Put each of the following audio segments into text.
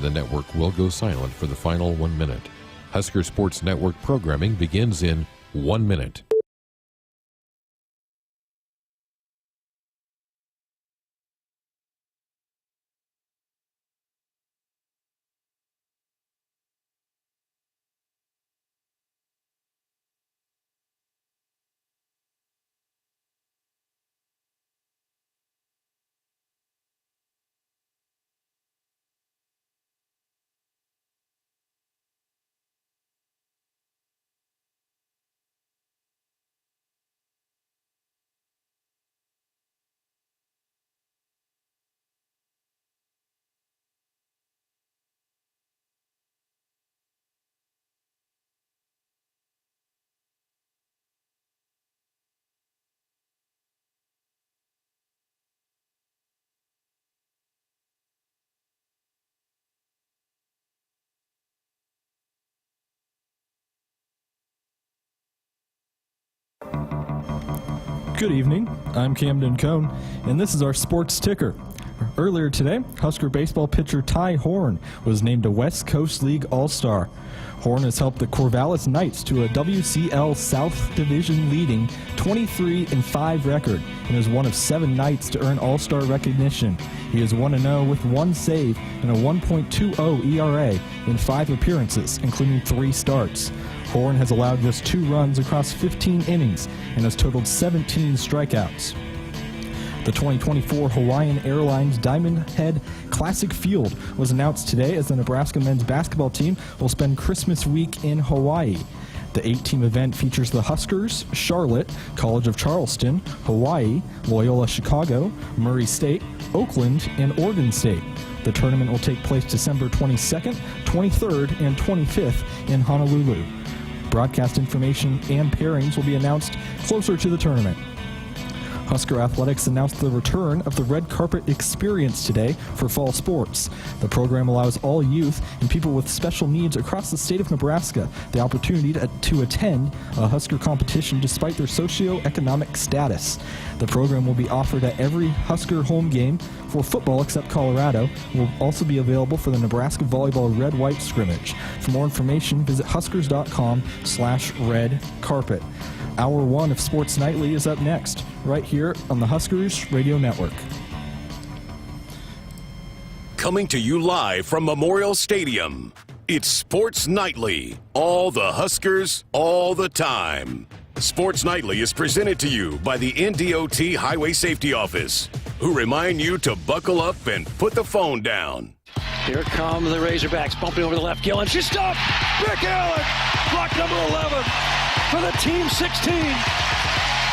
the network will go silent for the final 1 minute. Husker Sports Network programming begins in 1 minute. Good evening, I'm Camden Cohn, and this is our sports ticker. Earlier today, Husker baseball pitcher Ty Horn was named a West Coast League All-Star. Horn has helped the Corvallis Knights to a WCL South Division leading 23-5 record and is one of 7 Knights to earn All-Star recognition. He is 1-0 with 1 save and a 1.20 ERA in 5 appearances, including 3 starts. Horn has allowed just 2 runs across 15 innings and has totaled 17 strikeouts. The 2024 Hawaiian Airlines Diamond Head Classic Field was announced today as the Nebraska men's basketball team will spend Christmas week in Hawaii. The 8-team event features the Huskers, Charlotte, College of Charleston, Hawaii, Loyola Chicago, Murray State, Oakland, and Oregon State. The tournament will take place December 22nd, 23rd, and 25th in Honolulu. Broadcast information and pairings will be announced closer to the tournament. Husker Athletics announced the return of the Red Carpet Experience today for fall sports. The program allows all youth and people with special needs across the state of Nebraska the opportunity to attend a Husker competition despite their socioeconomic status. The program will be offered at every Husker home game for football except Colorado. It will also be available for the Nebraska volleyball red-white scrimmage. For more information, visit huskers.com/redcarpet. Hour 1 of Sports Nightly is up next, right here on the Huskers Radio Network. Coming to you live from Memorial Stadium, it's Sports Nightly. All the Huskers, all the time. Sports Nightly is presented to you by the NDOT Highway Safety Office, who remind you to buckle up and put the phone down. Here come the Razorbacks, bumping over the left. Gillen, she's stopped! Rick Allen, block number 11 for the Team 16.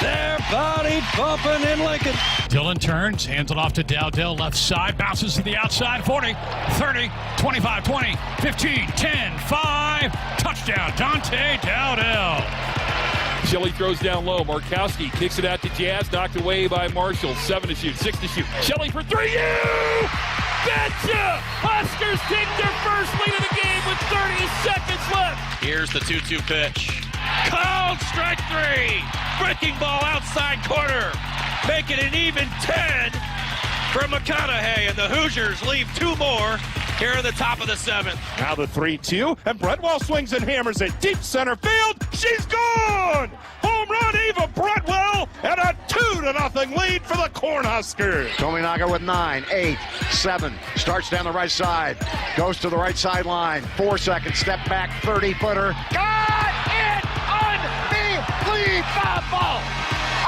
They're body bumping in Lincoln. Dillon turns, hands it off to Dowdell, left side, bounces to the outside, 40, 30, 25, 20, 15, 10, 5, touchdown, Dante Dowdell. Shelley throws down low. Markowski kicks it out to Jazz, knocked away by Marshall. 7 to shoot, 6 to shoot. Shelley for 3. You betcha! Huskers take their first lead of the game with 30 seconds left. Here's the 2-2 pitch. Called strike 3. Breaking ball outside corner. Make it an even 10 for McConaughey, and the Hoosiers leave 2 more here in the top of the 7th. Now the 3-2, and Bretwell swings and hammers it deep center field. She's gone! Home run, Eva Bretwell, and a 2-0 lead for the Cornhuskers. Tominaga with 9, 8, 7, starts down the right side, goes to the right sideline, 4 seconds, step back, 30-footer. Got it! Unbelievable!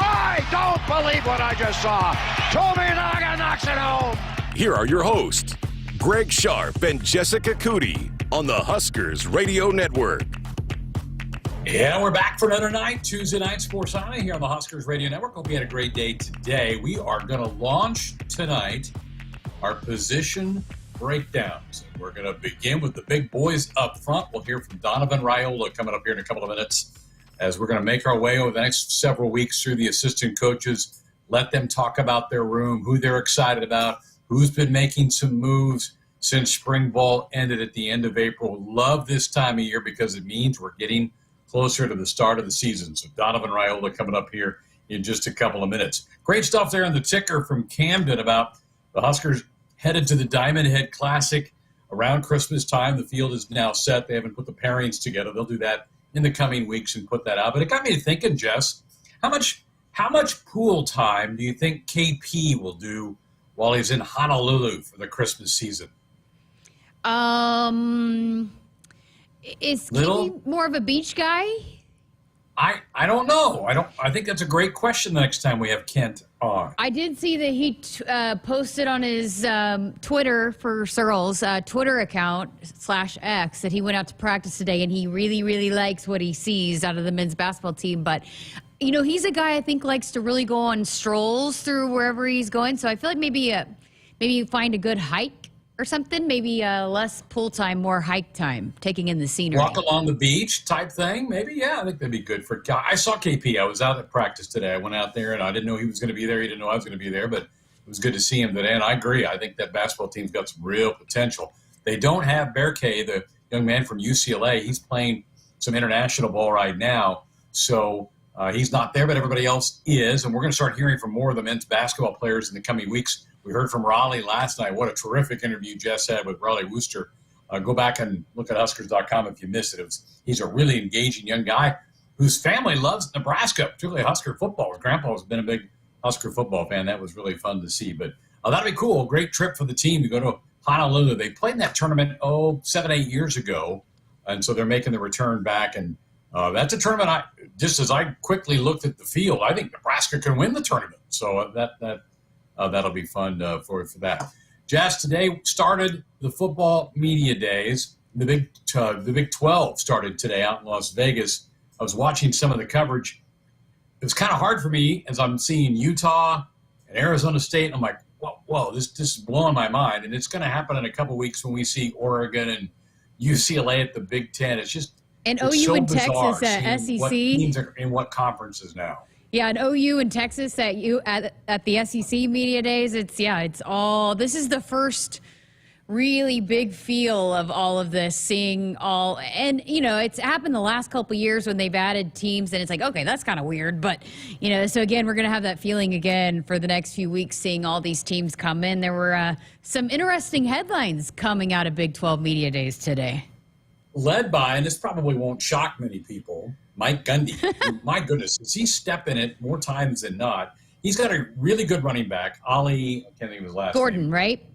I don't believe what I just saw. Tominaga knocks it home. Here are your hosts, Greg Sharpe and Jessica Coody on the Huskers Radio Network. Yeah, we're back for another night, Tuesday night Sports Night here on the Huskers Radio Network. Hope you had a great day today. We are going to launch tonight our position breakdowns. We're going to begin with the big boys up front. We'll hear from Donovan Raiola coming up here in a couple of minutes as we're going to make our way over the next several weeks through the assistant coaches, let them talk about their room, who they're excited about, who's been making some moves since spring ball ended at the end of April. Love this time of year because it means we're getting closer to the start of the season. So Donovan Raiola coming up here in just a couple of minutes. Great stuff there in the ticker from Camden about the Huskers headed to the Diamond Head Classic around Christmas time. The field is now set. They haven't put the pairings together. They'll do that in the coming weeks and put that out. But it got me to thinking, Jess, how much pool time do you think KP will do while he's in Honolulu for the Christmas season? Is KP more of a beach guy? I don't know. I think that's a great question the next time we have Kent on. I did see that he posted on his Twitter for Searles Twitter account /X that he went out to practice today, and he really, really likes what he sees out of the men's basketball team. But, you know, he's a guy I think likes to really go on strolls through wherever he's going. So I feel like maybe you find a good hike or something, maybe less pool time, more hike time, taking in the scenery. Walk along the beach type thing, maybe. Yeah, I think that'd be good for. I saw KP. I was out at practice today. I went out there, and I didn't know he was going to be there. He didn't know I was going to be there, but it was good to see him today. And I agree. I think that basketball team's got some real potential. They don't have Berkay, the young man from UCLA. He's playing some international ball right now, so he's not there, but everybody else is. And we're going to start hearing from more of the men's basketball players in the coming weeks. We heard from Raleigh last night. What a terrific interview Jess had with Raleigh Wooster. Go back and look at Huskers.com if you missed it. He's a really engaging young guy whose family loves Nebraska, particularly Husker football. His grandpa has been a big Husker football fan. That was really fun to see. But that'll be cool. Great trip for the team to go to Honolulu. They played in that tournament, 7-8 years ago, and so they're making the return back. And that's a tournament, just as I quickly looked at the field, I think Nebraska can win the tournament. So that'll be fun for that. Jazz, today started the football media days. The Big 12 started today out in Las Vegas. I was watching some of the coverage. It was kind of hard for me as I'm seeing Utah and Arizona State. And I'm like, whoa, this is blowing my mind. And it's going to happen in a couple weeks when we see Oregon and UCLA at the Big Ten. It's just and OU so and bizarre Texas at SEC. what teams are in what conferences now. Yeah, and OU and Texas at the SEC media days. It's all. This is the first really big feel of all of this, seeing all, and it's happened the last couple of years when they've added teams, and it's like, okay, that's kind of weird, but so again, we're gonna have that feeling again for the next few weeks, seeing all these teams come in. There were some interesting headlines coming out of Big 12 media days today, led by, and this probably won't shock many people, Mike Gundy. My goodness, is he stepping it more times than not? He's got a really good running back, Ollie, I can't think of his last Gordon, name. right?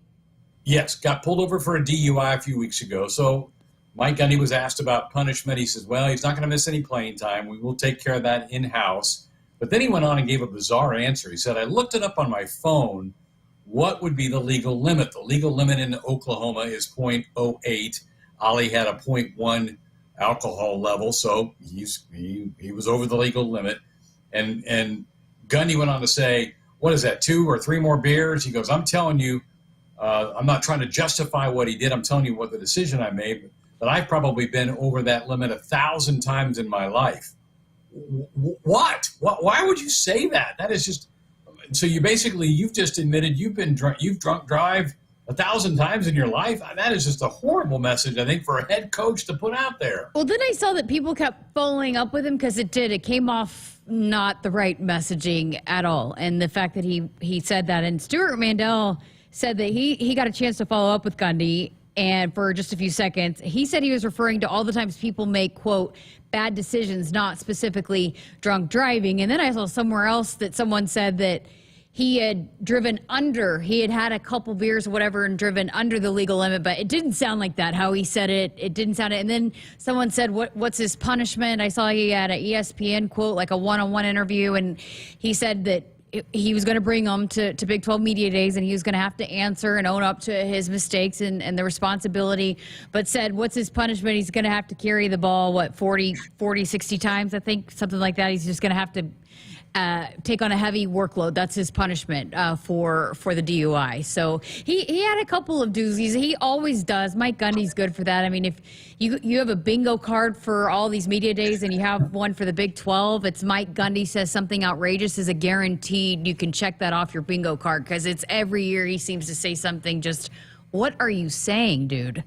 Yes, got pulled over for a DUI a few weeks ago. So Mike Gundy was asked about punishment. He says, well, he's not going to miss any playing time. We will take care of that in-house. But then he went on and gave a bizarre answer. He said, I looked it up on my phone. What would be the legal limit? The legal limit in Oklahoma is 0.08. Ollie had a 0.1 alcohol level, so he was over the legal limit. And Gundy went on to say, what is that, 2 or 3 more beers? He goes, I'm telling you, I'm not trying to justify what he did. I'm telling you what the decision I made, but I've probably been over that limit 1,000 times in my life. What? Why would you say that? That is just, so you've just admitted you've drunk drive 1,000 times in your life. That is just a horrible message, I think, for a head coach to put out there. Well, then I saw that people kept following up with him because it came off not the right messaging at all. And the fact that he said that, and Stuart Mandel said that he got a chance to follow up with Gundy, and for just a few seconds, he said he was referring to all the times people make, quote, bad decisions, not specifically drunk driving. And then I saw somewhere else that someone said that he had had a couple beers or whatever and driven under the legal limit, but it didn't sound like that, how he said it. It didn't sound it. And then someone said, what's his punishment? I saw he had an ESPN quote, like a one-on-one interview, and he said that he was going to bring them to Big 12 Media Days, and he was going to have to answer and own up to his mistakes and the responsibility, but said, what's his punishment? He's going to have to carry the ball, 40, 60 times, I think, something like that. He's just going to have to take on a heavy workload. That's his punishment for the DUI. So he had a couple of doozies. He always does. Mike Gundy's good for that. I mean, if you have a bingo card for all these media days and you have one for the Big 12, it's Mike Gundy says something outrageous is a guaranteed. You can check that off your bingo card because it's every year he seems to say something just, what are you saying, dude?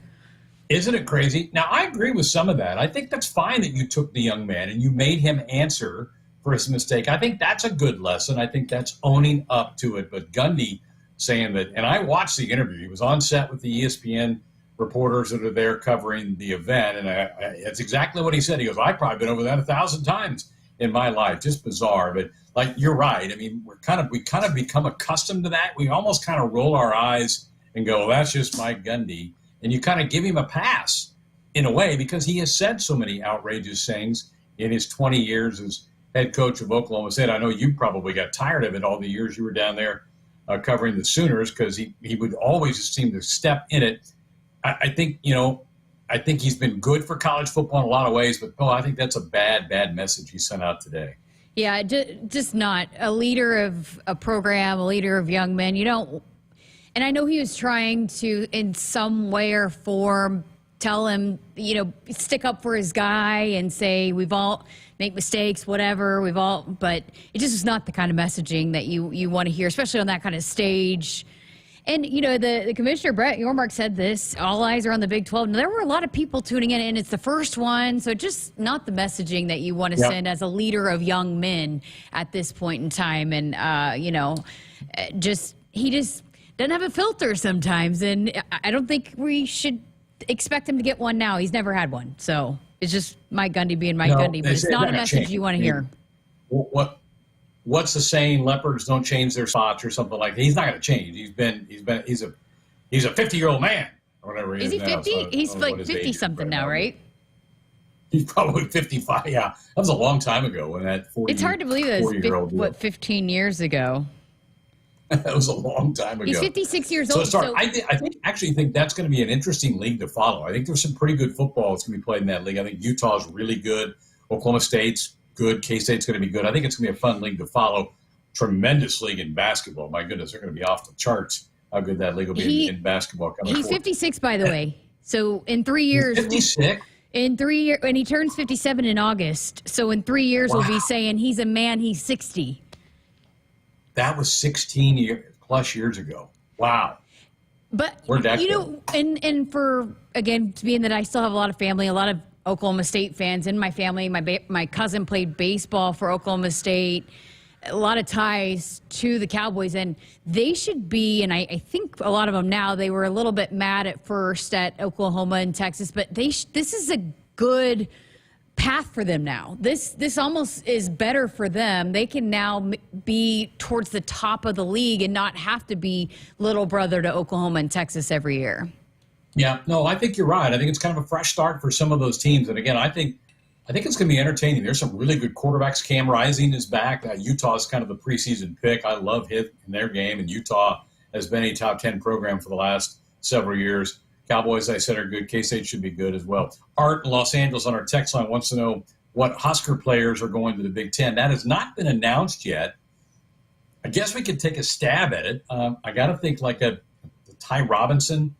Isn't it crazy? Now, I agree with some of that. I think that's fine that you took the young man and you made him answer for his mistake. I think that's a good lesson. I think that's owning up to it. But Gundy saying that, and I watched the interview. He was on set with the ESPN reporters that are there covering the event. And it's exactly what he said. He goes, I've probably been over that 1,000 times in my life. Just bizarre. But like, you're right. I mean, we kind of become accustomed to that. We almost kind of roll our eyes and go, well, that's just Mike Gundy. And you kind of give him a pass in a way because he has said so many outrageous things in his 20 years as head coach of Oklahoma State. I know you probably got tired of it all the years you were down there covering the Sooners because he would always seem to step in it. I think he's been good for college football in a lot of ways, but I think that's a bad message he sent out today. Yeah, just not a leader of a program, a leader of young men. And I know he was trying to, in some way or form, tell him, stick up for his guy and say we've all make mistakes, whatever, but it just is not the kind of messaging that you want to hear, especially on that kind of stage. And, the commissioner, Brett Yormark, said this, all eyes are on the Big 12. Now, there were a lot of people tuning in, and it's the first one, so just not the messaging that you want to send as a leader of young men at this point in time. And, he just doesn't have a filter sometimes, and I don't think we should expect him to get one now. He's never had one, so it's just Mike Gundy being Mike Gundy, but it's not a message you want to hear. What's the saying? Leopards don't change their spots or something like that. He's not going to change. He's a 50-year-old man or whatever. Is he 50? So he's like 50 something now, right? He's probably 55. Yeah, that was a long time ago when that 40. It's hard to believe that was 15 years ago. That was a long time ago. He's 56 years old. So I think that's going to be an interesting league to follow. I think there's some pretty good football that's going to be played in that league. I think Utah's really good. Oklahoma State's good. K-State's going to be good. I think it's going to be a fun league to follow. Tremendous league in basketball. My goodness, they're going to be off the charts how good that league will be in basketball. He's 56, by the way. So in 3 years. 56? In 3 years, and he turns 57 in August. So in 3 years, we'll be saying he's a man, he's 60. That was 16 plus years ago. Wow. But, and for, again, being that I still have a lot of family, a lot of Oklahoma State fans in my family. My cousin played baseball for Oklahoma State. A lot of ties to the Cowboys, and they should be, and I think a lot of them now, they were a little bit mad at first at Oklahoma and Texas, but this is a good path for them now. This almost is better for them. They can now be towards the top of the league and not have to be little brother to Oklahoma and Texas every year. Yeah, no, I think you're right. I think it's kind of a fresh start for some of those teams. And again, I think it's going to be entertaining. There's some really good quarterbacks. Cam Rising is back. Utah is kind of the preseason pick. I love him in their game. And Utah has been a top 10 program for the last several years. Cowboys, I said, are good. K-State should be good as well. Art in Los Angeles on our text line wants to know what Husker players are going to the Big Ten. That has not been announced yet. I guess we could take a stab at it. I got to think like a Ty Robinson,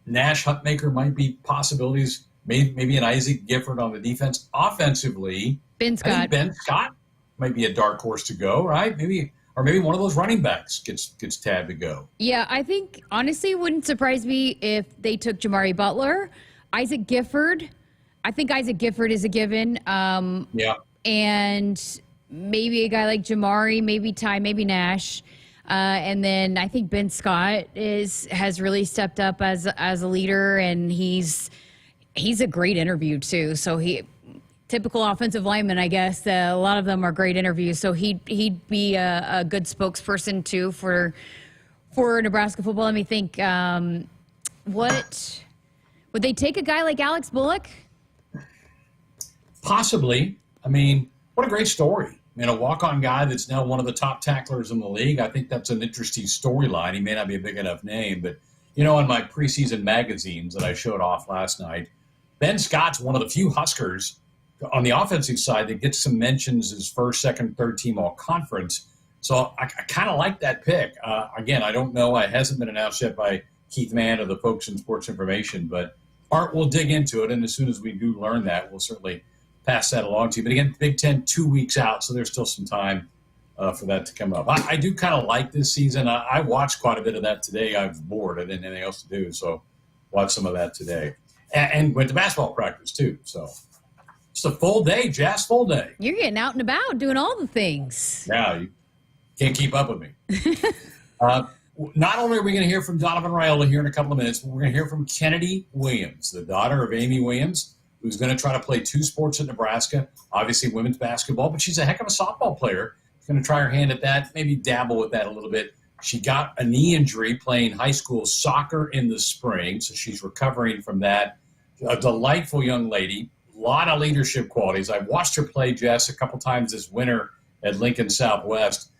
Nash Hutmaker might be possibilities. Maybe an Isaac Gifford on the defense. Offensively, Ben Scott. I think Ben Scott might be a dark horse to go, right? Maybe one of those running backs gets tabbed to go. Yeah, I think, honestly, it wouldn't surprise me if they took Jamari Butler. Isaac Gifford. I think Isaac Gifford is a given. Yeah. And maybe a guy like Jamari, maybe Ty, maybe Nash. And then I think Ben Scott has really stepped up as a leader, and he's a great interview too. So typical offensive lineman, I guess. A lot of them are great interviews. So he'd be a good spokesperson too for Nebraska football. Let me think. What would they take a guy like Alex Bullock? Possibly. I mean, what a great story. A walk-on guy that's now one of the top tacklers in the league. I think that's an interesting storyline. He may not be a big enough name, but, in my preseason magazines that I showed off last night, Ben Scott's one of the few Huskers on the offensive side that gets some mentions as first, second, third team all-conference. So I kind of like that pick. Again, I don't know. It hasn't been announced yet by Keith Mann or the folks in Sports Information, but Art will dig into it, and as soon as we do learn that, we'll certainly pass that along to you. But again, Big Ten 2 weeks out, so there's still some time for that to come up. I do kind of like this season. I watched quite a bit of that today. I was bored. I didn't have anything else to do, so watched some of that today. And went to basketball practice, too. So it's a full day, Jazz, full day. You're getting out and about, doing all the things. Yeah, you can't keep up with me. not only are we going to hear from Donovan Raiola here in a couple of minutes, but we're going to hear from Kennadi Williams, the daughter of Amy Williams, who's going to try to play 2 sports at Nebraska, obviously women's basketball, but she's a heck of a softball player. She's going to try her hand at that, maybe dabble with that a little bit. She got a knee injury playing high school soccer in the spring, so she's recovering from that. A delightful young lady, a lot of leadership qualities. I've watched her play, Jess, a couple times this winter at Lincoln Southwest.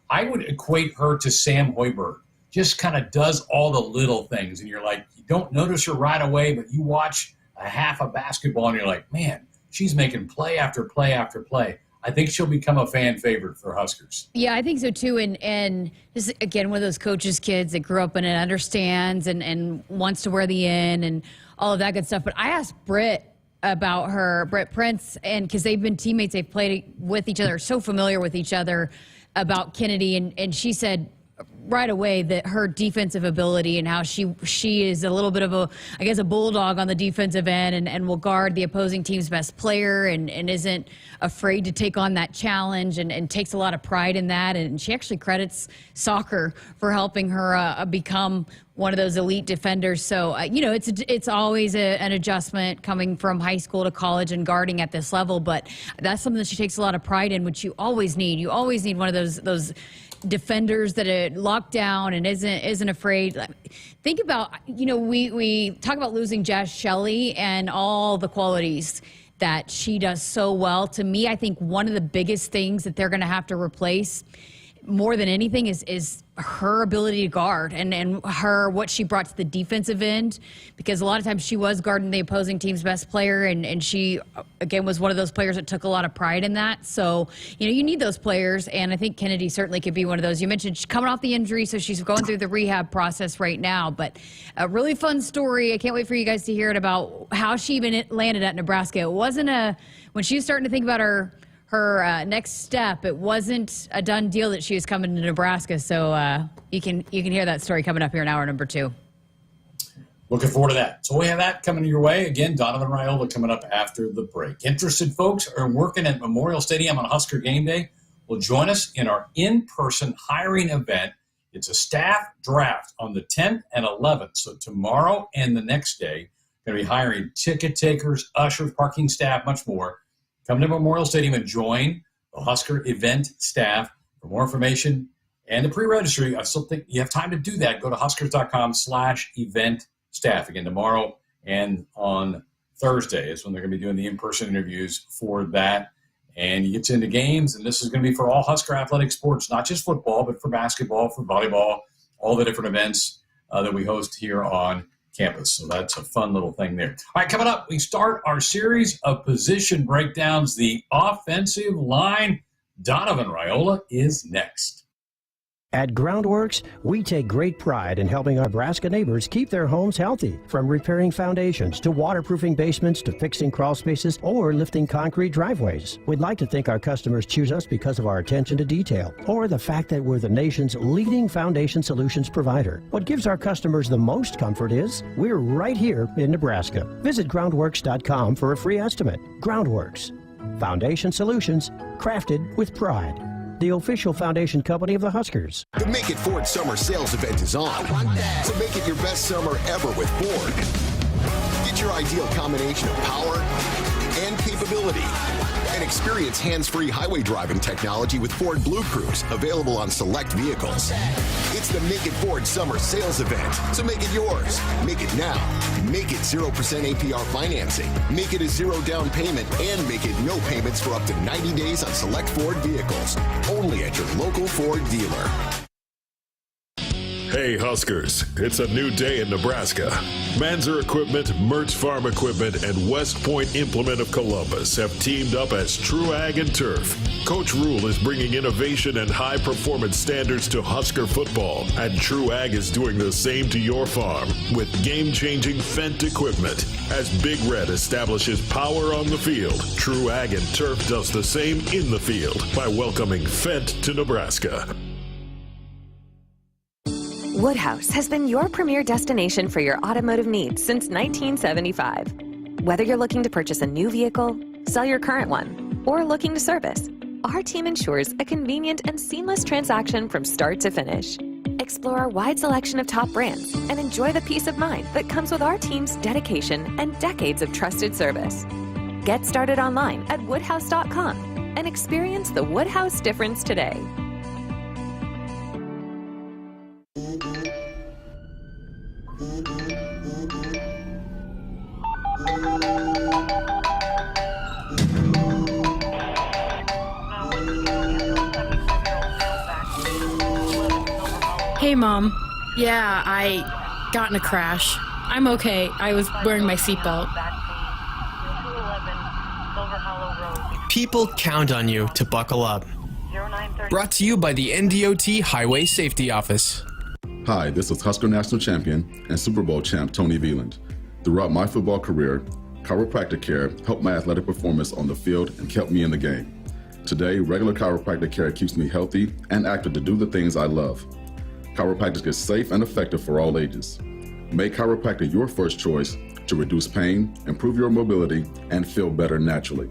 I would equate her to Sam Hoiberg. Just kind of does all the little things, and you're like, you don't notice her right away, but you watch a half of basketball, and you're like, man, she's making play after play after play. I think she'll become a fan favorite for Huskers. Yeah, I think so too. And just, again, one of those coaches' kids that grew up in it, understands and wants to wear the in and all of that good stuff. But I asked Britt about her, Britt Prince, and because they've been teammates, they've played with each other, so familiar with each other, about Kennadi, and she said right away that her defensive ability and how she is a little bit of a bulldog on the defensive end and will guard the opposing team's best player and isn't afraid to take on that challenge and takes a lot of pride in that. And she actually credits soccer for helping her become one of those elite defenders. So, it's always an adjustment coming from high school to college and guarding at this level, but that's something that she takes a lot of pride in, which you always need. You always need one of those defenders that are locked down and isn't afraid. Think about, we talk about losing Jazz Shelley and all the qualities that she does so well. To me, I think one of the biggest things that they're going to have to replace more than anything is her ability to guard and what she brought to the defensive end, because a lot of times she was guarding the opposing team's best player, and she, again, was one of those players that took a lot of pride in that. So, you need those players, and I think Kennadi certainly could be one of those. You mentioned she's coming off the injury, so she's going through the rehab process right now, but a really fun story. I can't wait for you guys to hear it about how she even landed at Nebraska. It wasn't when she was starting to think about her next step, it wasn't a done deal that she was coming to Nebraska. So you can hear that story coming up here in hour number 2. Looking forward to that. So we have that coming your way. Again, Donovan Raiola coming up after the break. Interested folks are working at Memorial Stadium on Husker game day will join us in our in-person hiring event. It's a staff draft on the 10th and 11th. So tomorrow and the next day, going to be hiring ticket takers, ushers, parking staff, much more. Come to Memorial Stadium and join the Husker event staff. For more information and the pre-registry, I still think you have time to do that. Go to huskers.com/event staff. Again, tomorrow and on Thursday is when they're going to be doing the in-person interviews for that. And you get into games, and this is going to be for all Husker athletic sports, not just football, but for basketball, for volleyball, all the different events that we host here on campus. So that's a fun little thing there. All right, coming up, we start our series of position breakdowns. The offensive line. Donovan Raiola is next. At Groundworks, we take great pride in helping our Nebraska neighbors keep their homes healthy. From repairing foundations to waterproofing basements to fixing crawl spaces or lifting concrete driveways. We'd like to think our customers choose us because of our attention to detail or the fact that we're the nation's leading foundation solutions provider. What gives our customers the most comfort is we're right here in Nebraska. Visit groundworks.com for a free estimate. Groundworks. Foundation solutions crafted with pride. The official foundation company of the Huskers. The Make It Ford Summer Sales Event is on. So make it your best summer ever with Ford. Get your ideal combination of power and capability. And experience hands-free highway driving technology with Ford Blue Cruise, available on select vehicles. It's the Make It Ford Summer Sales Event, so make it yours. Make it now. Make it 0% APR financing. Make it a 0 down payment, and make it no payments for up to 90 days on select Ford vehicles. Only at your local Ford dealer. Hey Huskers, it's a new day in Nebraska. Manzer Equipment, Mertz Farm Equipment, and West Point Implement of Columbus have teamed up as True Ag and Turf. Coach Rule is bringing innovation and high-performance standards to Husker football, and True Ag is doing the same to your farm with game-changing Fendt equipment. As Big Red establishes power on the field, True Ag and Turf does the same in the field by welcoming Fendt to Nebraska. Woodhouse has been your premier destination for your automotive needs since 1975. Whether you're looking to purchase a new vehicle, sell your current one, or looking to service, our team ensures a convenient and seamless transaction from start to finish. Explore our wide selection of top brands and enjoy the peace of mind that comes with our team's dedication and decades of trusted service. Get started online at woodhouse.com and experience the Woodhouse difference today. Hey, Mom. Yeah, I got in a crash. I'm okay. I was wearing my seatbelt. People count on you to buckle up. Brought to you by the NDOT Highway Safety Office. Hi, this is Husker National Champion and Super Bowl champ Tony Veland. Throughout my football career, chiropractic care helped my athletic performance on the field and kept me in the game. Today, regular chiropractic care keeps me healthy and active to do the things I love. Chiropractic is safe and effective for all ages. Make chiropractic your first choice to reduce pain, improve your mobility, and feel better naturally.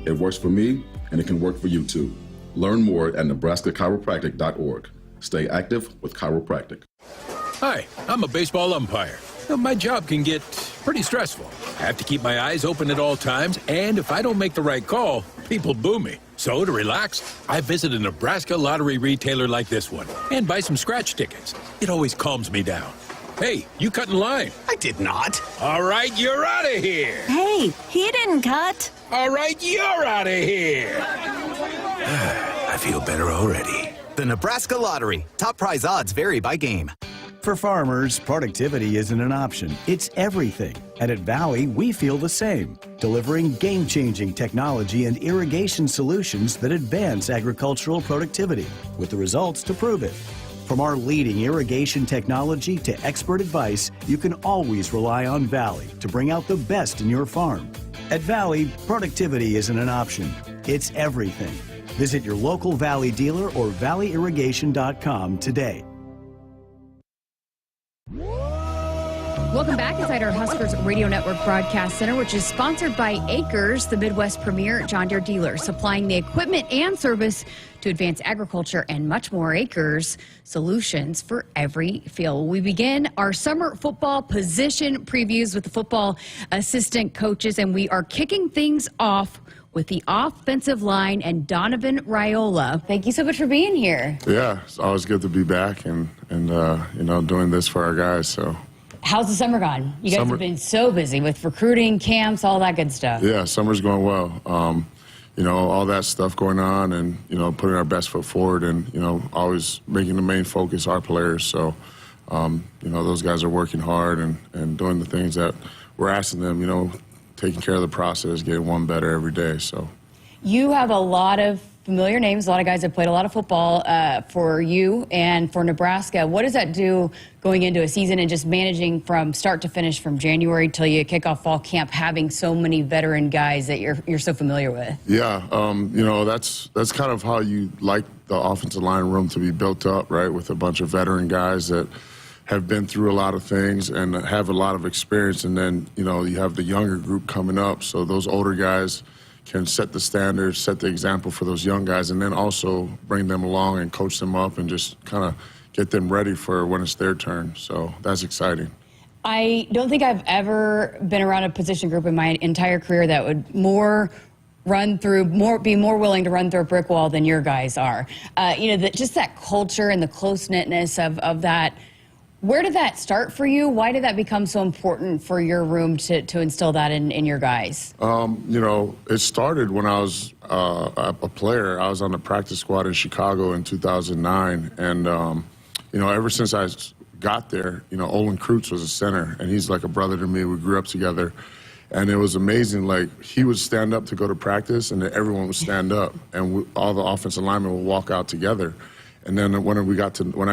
It works for me, and it can work for you too. Learn more at nebraska-chiropractic.org. Stay active with chiropractic. Hi, I'm a baseball umpire. My job can get pretty stressful. I have to keep my eyes open at all times, and if I don't make the right call, people boo me. So to relax, I visit a Nebraska lottery retailer like this one and buy some scratch tickets. It always calms me down. Hey, you cut in line. I did not. All right, you're out of here. Hey, he didn't cut. All right, you're out of here. I feel better already. The Nebraska Lottery. Top prize odds vary by game. For farmers, productivity isn't an option, it's everything. And at Valley, we feel the same, delivering game-changing technology and irrigation solutions that advance agricultural productivity, with the results to prove it. From our leading irrigation technology to expert advice, you can always rely on Valley to bring out the best in your farm. At Valley, productivity isn't an option, it's everything. Visit your local Valley dealer or valleyirrigation.com today. Welcome back inside our Huskers Radio Network Broadcast Center, which is sponsored by Akrs, the Midwest premier John Deere dealer, supplying the equipment and service to advance agriculture and much more. Akrs, solutions for every field. We begin our summer football position previews with the football assistant coaches, and we are kicking things off with the offensive line and Donovan Raiola. Thank you so much for being here. Yeah, it's always good to be back and doing this for our guys. So. How's the summer gone? You guys have been so busy with recruiting, camps, all that good stuff. Yeah, summer's going well. All that stuff going on and, putting our best foot forward and, always making the main focus our players. So, those guys are working hard and doing the things that we're asking them, taking care of the process, getting one better every day. So, you have a lot of familiar names, a lot of guys that played a lot of football for you and for Nebraska. What does that do going into a season and just managing from start to finish from January till you kick off fall camp, having so many veteran guys that you're so familiar with? Yeah, that's kind of how you like the offensive line room to be built up, right, with a bunch of veteran guys that have been through a lot of things and have a lot of experience. And then, you have the younger group coming up. So those older guys can set the standards, set the example for those young guys, and then also bring them along and coach them up and just kind of get them ready for when it's their turn. So that's exciting. I don't think I've ever been around a position group in my entire career that would be more willing to run through a brick wall than your guys are. Just that culture and the close-knitness of that. Where did that start for you? Why did that become so important for your room to instill that in your guys? It started when I was a player. I was on the practice squad in Chicago in 2009. And, ever since I got there, Olin Kreutz was a center, and he's like a brother to me. We grew up together. And it was amazing. Like, he would stand up to go to practice, and then everyone would stand up, and all the offensive linemen would walk out together. And then when I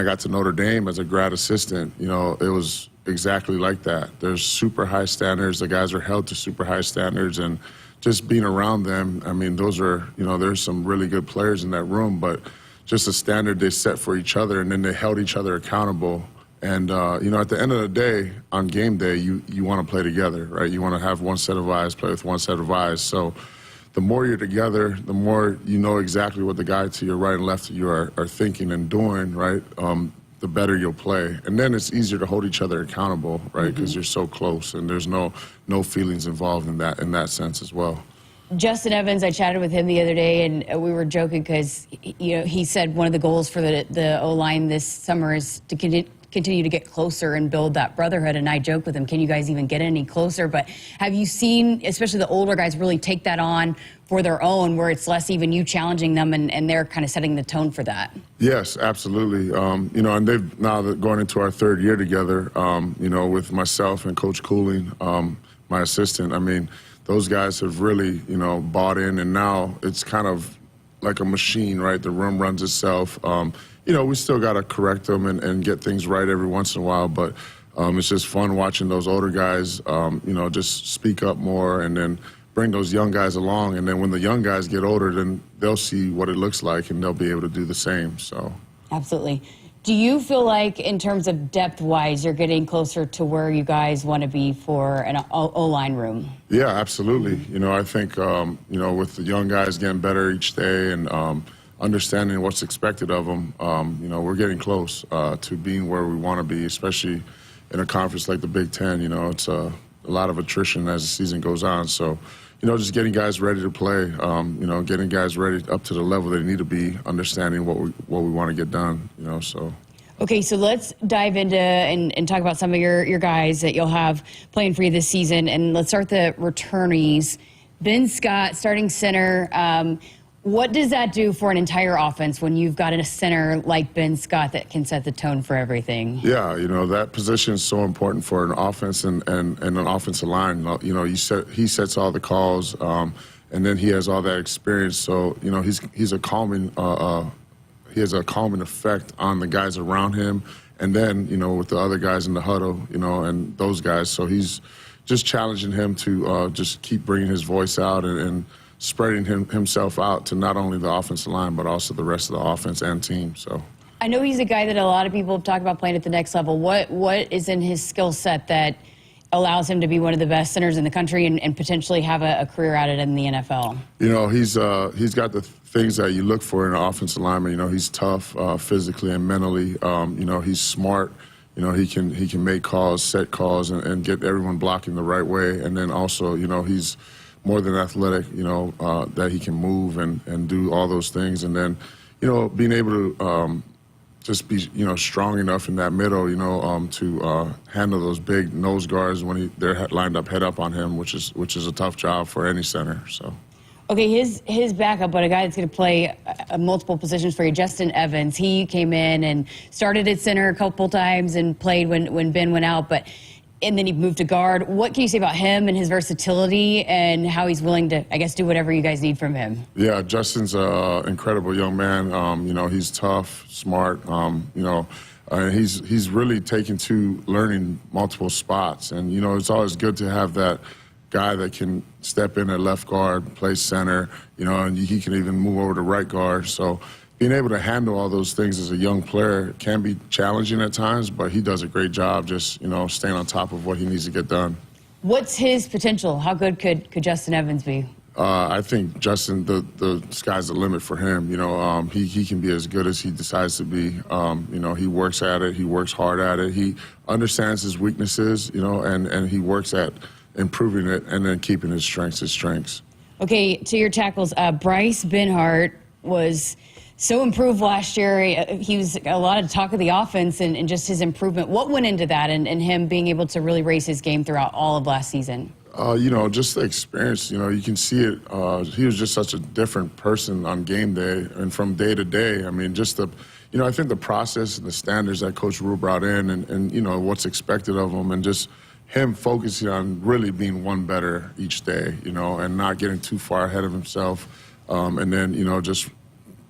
got to Notre Dame as a grad assistant, it was exactly like that. There's super high standards. The guys are held to super high standards, and just being around them, I mean, those are, there's some really good players in that room, but just a standard they set for each other, and then they held each other accountable. And, at the end of the day, on game day, you want to play together, right? You want to have one set of eyes, play with one set of eyes. So the more you're together, the more you know exactly what the guy to your right and left of you are thinking and doing, right? the better you'll play. And then it's easier to hold each other accountable, right? Because you're so close, and there's no feelings involved in that sense as well. Justin Evans, I chatted with him the other day, and we were joking because he said one of the goals for the O-line this summer is to continue to get closer and build that brotherhood. And I joked with him, can you guys even get any closer? But have you seen, especially the older guys, really take that on for their own, where it's less even you challenging them and they're kind of setting the tone for that? Yes, absolutely. And they've now going into our third year together, with myself and Coach Cooling, my assistant. I mean, those guys have really, bought in, and now it's kind of like a machine, right? The room runs itself. We still got to correct them and get things right every once in a while, but it's just fun watching those older guys, just speak up more and then bring those young guys along. And then when the young guys get older, then they'll see what it looks like and they'll be able to do the same. So absolutely. Do you feel like in terms of depth-wise, you're getting closer to where you guys want to be for an O-line room? Yeah, absolutely. I think, with the young guys getting better each day and understanding what's expected of them, we're getting close to being where we want to be, especially in a conference like the Big Ten. It's a lot of attrition as the season goes on. So, just getting guys ready to play, getting guys ready up to the level they need to be, understanding what we want to get done, so. Okay, so let's dive into and talk about some of your guys that you'll have playing for you this season. And let's start the returnees. Ben Scott, starting center. What does that do for an entire offense when you've got a center like Ben Scott that can set the tone for everything? Yeah, that position is so important for an offense and an offensive line. He sets all the calls, and then he has all that experience. So, he's a calming. He has a calming effect on the guys around him, and then with the other guys in the huddle, and those guys. So he's just challenging him to just keep bringing his voice out and spreading himself out to not only the offensive line, but also the rest of the offense and team. So I know he's a guy that a lot of people have talked about playing at the next level. What is in his skill set that allows him to be one of the best centers in the country and potentially have a career at it in the NFL? He's got the things that you look for in an offensive lineman. He's tough physically and mentally. He's smart. He can make calls, set calls, and get everyone blocking the right way. And then also, he's more than athletic, that he can move and do all those things. And then, being able to just be, strong enough in that middle, to handle those big nose guards when they're lined up head up on him, which is a tough job for any center. So. Okay, his backup, but a guy that's going to play multiple positions for you, Justin Evans. He came in and started at center a couple times and played when Ben went out, and then he moved to guard. What can you say about him and his versatility and how he's willing to, I guess, do whatever you guys need from him? Yeah, Justin's an incredible young man. He's tough, smart. He's really taken to learning multiple spots. And, it's always good to have that guy that can step in at left guard, play center, and he can even move over to right guard. So being able to handle all those things as a young player can be challenging at times, but he does a great job just, staying on top of what he needs to get done. What's his potential? How good could Justin Evans be? I think Justin, the sky's the limit for him. He can be as good as he decides to be. He works at it. He works hard at it. He understands his weaknesses, and he works at improving it and then keeping his strengths. Okay, to your tackles, Bryce Benhart was so improved last year. He was a lot of talk of the offense and just his improvement. What went into that and him being able to really raise his game throughout all of last season? Just the experience. You can see it. He was just such a different person on game day and from day to day. I mean, just I think the process and the standards that Coach Rule brought in and what's expected of him and just him focusing on really being one better each day, and not getting too far ahead of himself. And then, just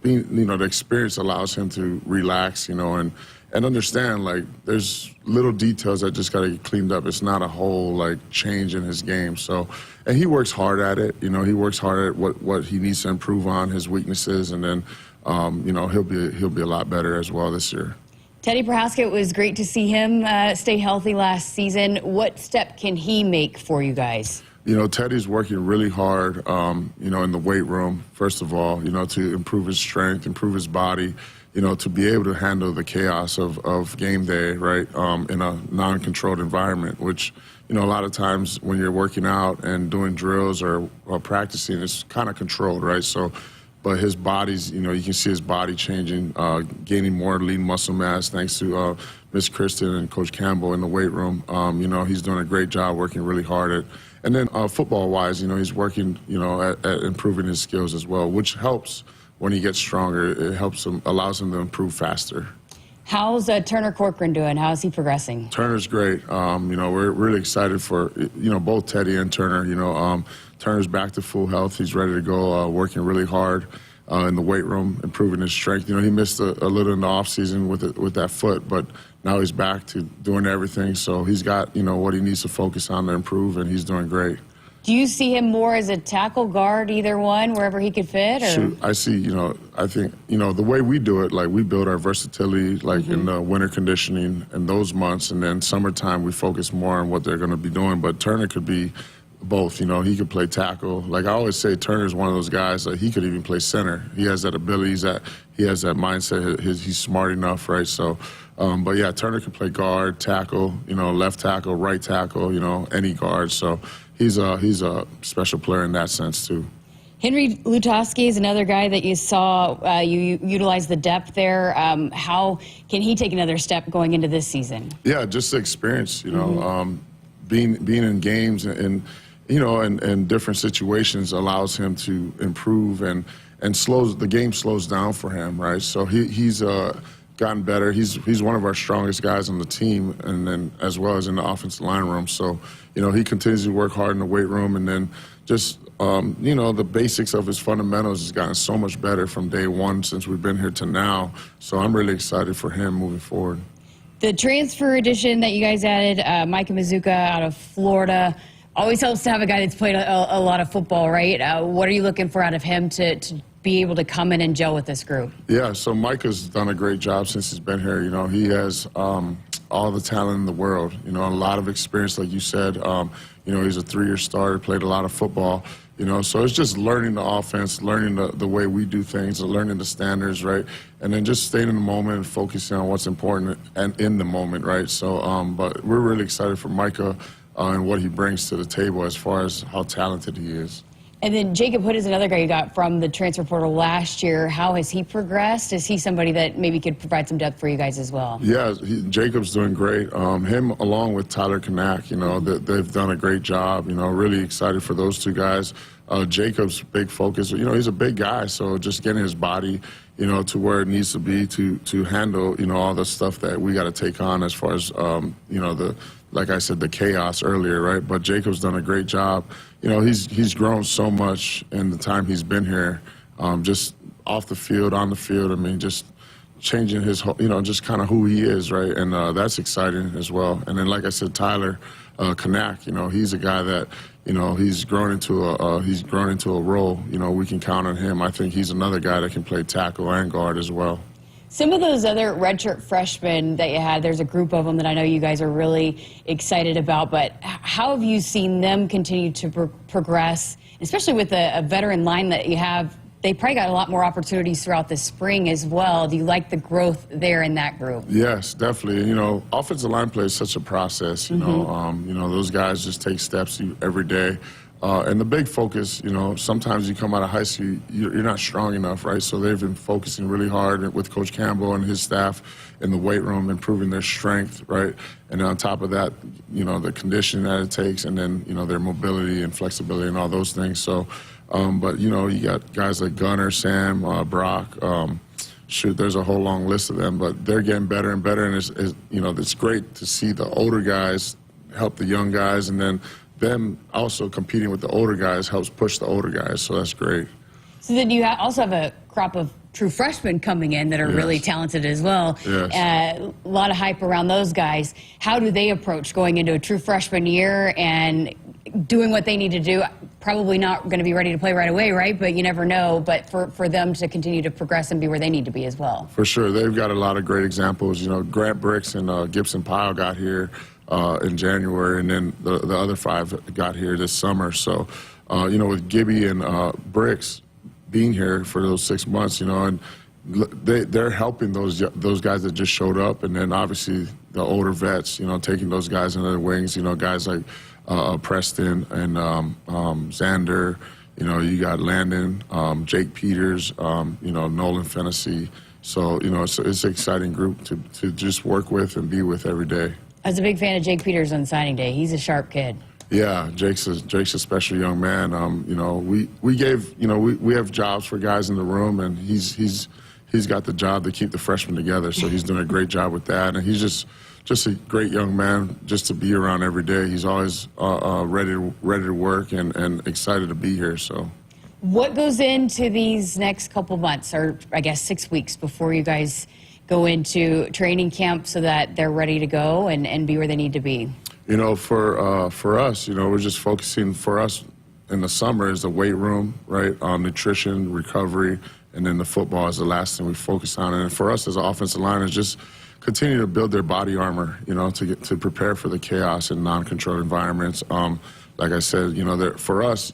being, the experience allows him to relax, and understand, like, there's little details that just got to get cleaned up. It's not a whole, change in his game. So, and he works hard at it. He works hard at what he needs to improve on, his weaknesses, and then, he'll be a lot better as well this year. Teddy Prohaska, it was great to see him stay healthy last season. What step can he make for you guys? Teddy's working really hard, in the weight room, first of all, to improve his strength, improve his body. to be able to handle the chaos of game day, right, in a non-controlled environment, which, a lot of times when you're working out and doing drills or practicing, it's kind of controlled, right? So, but his body's, you can see his body changing, gaining more lean muscle mass thanks to Miss Kristen and Coach Campbell in the weight room. He's doing a great job working really hard at. And then football-wise, he's working, at improving his skills as well, which helps when he gets stronger. It helps him, allows him to improve faster. How's Turner Corcoran doing? How is he progressing? Turner's great. We're really excited for, both Teddy and Turner. Turner's back to full health. He's ready to go, working really hard in the weight room, improving his strength. He missed a little in the offseason with that foot, but now he's back to doing everything. So he's got, what he needs to focus on to improve, and he's doing great. Do you see him more as a tackle, guard, either one, wherever he could fit? Or? Shoot, I see, I think, the way we do it, like we build our versatility, like in the winter conditioning and those months, and then summertime we focus more on what they're going to be doing. But Turner could be both, he could play tackle. Like I always say, Turner's one of those guys that he could even play center. He has that ability, he has that mindset, he's smart enough, right? So, but yeah, Turner can play guard, tackle, left tackle, right tackle, any guard. So he's a special player in that sense too. Henry Lutoski is another guy that you saw you utilize the depth there. How can he take another step going into this season? Yeah, just the experience, being in games and different situations allows him to improve and the game slows down for him, right? So he's gotten better. He's one of our strongest guys on the team, and then as well as in the offensive line room. So, he continues to work hard in the weight room, and then just, the basics of his fundamentals has gotten so much better from day one since we've been here to now. So I'm really excited for him moving forward. The transfer addition that you guys added, Micah Mazuka out of Florida, always helps to have a guy that's played a lot of football, right? What are you looking for out of him to be able to come in and gel with this group? Yeah, so Micah's done a great job since he's been here. He has all the talent in the world, a lot of experience, like you said. He's a 3-year starter, played a lot of football, so it's just learning the offense, learning the way we do things, learning the standards, right? And then just staying in the moment and focusing on what's important and in the moment, right? So, but we're really excited for Micah and what he brings to the table as far as how talented he is. And then Jacob Hood is another guy you got from the transfer portal last year. How has he progressed? Is he somebody that maybe could provide some depth for you guys as well? Yeah, Jacob's doing great. Him along with Tyler Knack, they've done a great job. Really excited for those two guys. Jacob's big focus, he's a big guy, so just getting his body, to where it needs to be to handle, all the stuff that we got to take on as far as, like I said, the chaos earlier, right? But Jacob's done a great job. He's grown so much in the time he's been here, just off the field, on the field. I mean, just changing his whole, just kind of who he is, right? And that's exciting as well. And then, like I said, Tyler Knack, he's a guy that, he's grown into a role. We can count on him. I think he's another guy that can play tackle and guard as well. Some of those other redshirt freshmen that you had, there's a group of them that I know you guys are really excited about, but how have you seen them continue to progress, especially with a veteran line that you have? They probably got a lot more opportunities throughout the spring as well. Do you like the growth there in that group? Yes, definitely. Offensive line play is such a process. Those guys just take steps every day. And the big focus, sometimes you come out of high school, you're not strong enough, right? So they've been focusing really hard with Coach Campbell and his staff in the weight room, improving their strength, right? And on top of that, the conditioning that it takes, and then, their mobility and flexibility and all those things. So, but, you got guys like Gunner, Sam, Brock. There's a whole long list of them, but they're getting better and better. And it's great to see the older guys help the young guys, and then them also competing with the older guys helps push the older guys, so that's great. So then you also have a crop of true freshmen coming in that are really talented as well. Yes. A lot of hype around those guys. How do they approach going into a true freshman year and doing what they need to do? Probably not going to be ready to play right away, right? But you never know. But for them to continue to progress and be where they need to be as well. For sure. They've got a lot of great examples. Grant Bricks and Gibson Pyle got here in January, and then the other 5 got here this summer. So, with Gibby and Bricks being here for those 6 months, and they're helping those guys that just showed up, and then obviously the older vets, taking those guys under their wings, guys like Preston and Xander, you got Landon, Jake Peters, Nolan Fennessy. So, it's an exciting group to just work with and be with every day. I was a big fan of Jake Peters on signing day. He's a sharp kid. Yeah, Jake's a special young man. We have jobs for guys in the room, and he's got the job to keep the freshmen together. So he's doing a great job with that, and he's just a great young man just to be around every day. He's always ready to work and excited to be here. So. What goes into these next couple months, or I guess 6 weeks before you guys go into training camp so that they're ready to go and be where they need to be? For us, we're just focusing for us in the summer is the weight room, right? Nutrition, recovery, and then the football is the last thing we focus on. And for us as an offensive line is just continue to build their body armor, to prepare for the chaos in non-controlled environments. Like I said, for us,